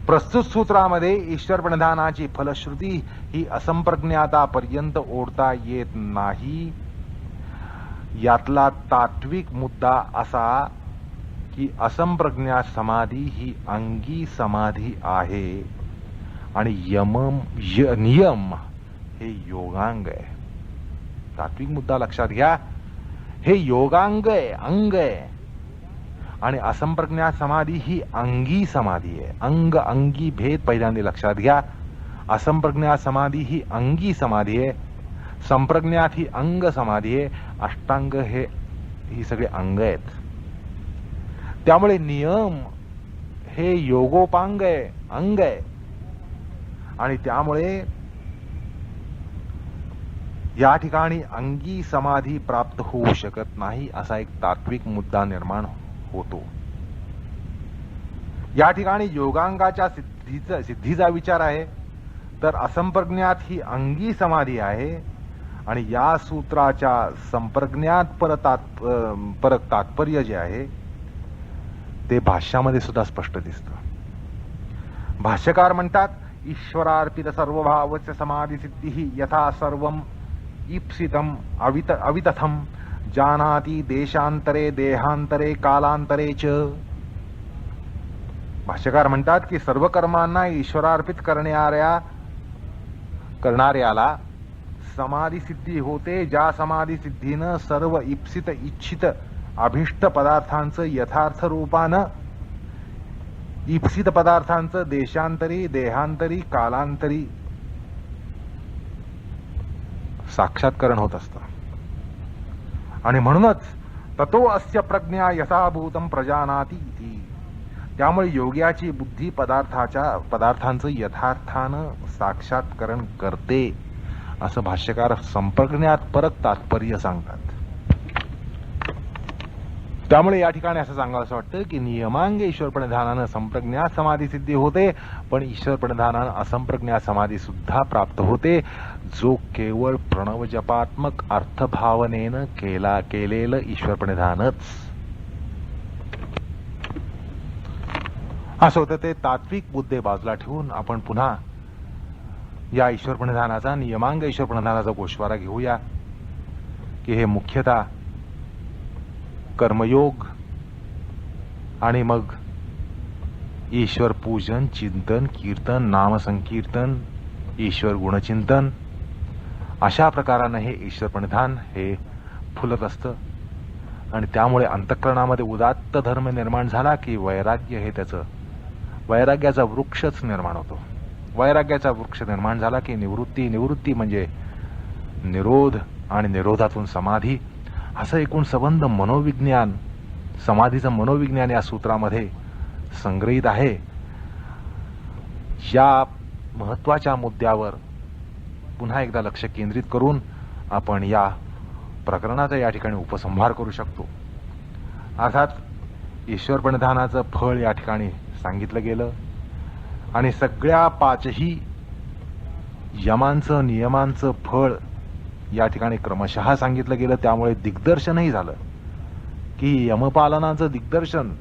प्रस्तुत सूत्रामध्ये ईश्वर प्रणिधानाची फलश्रुती ही असंप्रज्ञातापर्यंत ओढता येत नाही. यातला तात्विक मुद्दा असा की असंप्रज्ञात समाधी ही अंगी समाधी आहे आणि नियम हे योगांग आहे. तात्विक मुद्दा लक्षात घ्या, हे योगांग आहे, अंग आहे. आणि असंप्रज्ञात समाधी ही अंगी समाधी आहे. अंग अंगी भेद पहिल्यांदा लक्षात घ्या. असंप्रज्ञात समाधी ही अंगी समाधी आहे, संप्रज्ञात ही अंग समाधी आहे, अष्टांग ही सगळे अंग आहेत. त्यामुळे नियम हे योगोपांग आहे, अंग आहे. आणि त्यामुळे या ठिकाणी अंगी समाधी प्राप्त होऊ शकत नाही असा एक तात्विक मुद्दा निर्माण होतो. या ठिकाणी योगांगाच्या सिद्धीचा विचार आहे, तर असंप्रज्ञात ही अंगी समाधी आहे. आणि या सूत्राच्या संप्रज्ञात परक तात्पर्य जे आहे ते भाष्यामध्ये सुद्धा स्पष्ट दिसतं. भाष्यकार म्हणतात, ईश्वरार्पित सर्वभावस्य समाधी सिद्धी यथा सर्वम ईप्सितम अवितथम जानाति देशांतरे देहांतरे कालांतरे च. भाष्यकार म्हणतात की सर्व कर्मांना ईश्वरार्पित करणाऱ्याला समाधी सिद्धी होते, ज्या समाधी सिद्धीनं सर्व इप्सित इच्छित अभिष्ट पदार्थांचं यथार्थ रूपानं इप्सित पदार्थांचं देशांतरी देहांतरी कालांतरी साक्षात्करण होत असतं. आणि म्हणूनच ततो अस्य प्रज्ञा यथाभूतम प्रजानाति इति. त्यामुळे योग्याची बुद्धी पदार्थांचं यथार्थानं साक्षात्करण करते असं भाष्यकार संप्रज्ञात परक तात्पर्य सांगतात. त्यामुळे या ठिकाणी असं सांगावंसं वाटतं की नियमांग ईश्वर प्रणिधानानं संप्रज्ञात समाधी सिद्धी होते, पण ईश्वर प्रणिधानानं असंप्रज्ञात समाधी सुद्धा प्राप्त होते, जो केवळ प्रणव जपात्मक अर्थभावनेनं केलेलं ईश्वर प्रणिधानच. असं होतं. ते तात्विक मुद्दे बाजूला ठेवून आपण पुन्हा या ईश्वर प्रणिधानाचा नियमांग ईश्वर प्रणिधानाचा गोषवारा घेऊया की हे मुख्यतः कर्मयोग आणि मग ईश्वर पूजन, चिंतन, कीर्तन, नामसंकीर्तन, ईश्वर गुणचिंतन अशा प्रकारानं हे ईश्वर प्रणिधान हे फुलत असतं. आणि त्यामुळे अंतःकरणामध्ये उदात्त धर्म निर्माण झाला की वैराग्य हे त्याचं वैराग्याचा वृक्षच निर्माण होतो. वैराग्याचा वृक्ष निर्माण झाला की निवृत्ती म्हणजे निरोध आणि निरोधातून समाधी असं एकूण संबंध मनोविज्ञान, समाधीचं मनोविज्ञान या सूत्रामध्ये संग्रहित आहे. या महत्वाच्या मुद्द्यावर पुन्हा एकदा लक्ष केंद्रित करून आपण या प्रकरणाचा या ठिकाणी उपसंहार करू शकतो. अर्थात ईश्वर प्रणिधानाचं फळ या ठिकाणी सांगितलं गेलं आणि सगळ्या पाचही यमांचं नियमांचं फळ या ठिकाणी क्रमशः सांगितलं गेलं. त्यामुळे दिग्दर्शनही झालं की यमपालनाचं दिग्दर्शन,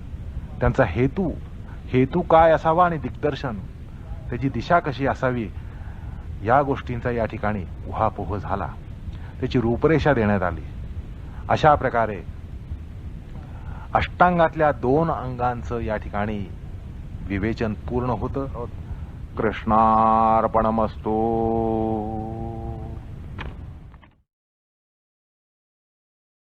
त्यांचा हेतू काय असावा आणि दिग्दर्शन त्याची दिशा कशी असावी या गोष्टींचा या ठिकाणी उहापोह झाला. त्याची रूपरेषा देण्यात आली. अशा प्रकारे अष्टांगातल्या 2 अंगांचं या ठिकाणी विवेचन पूर्ण होतं. कृष्णार्पणमस्तु.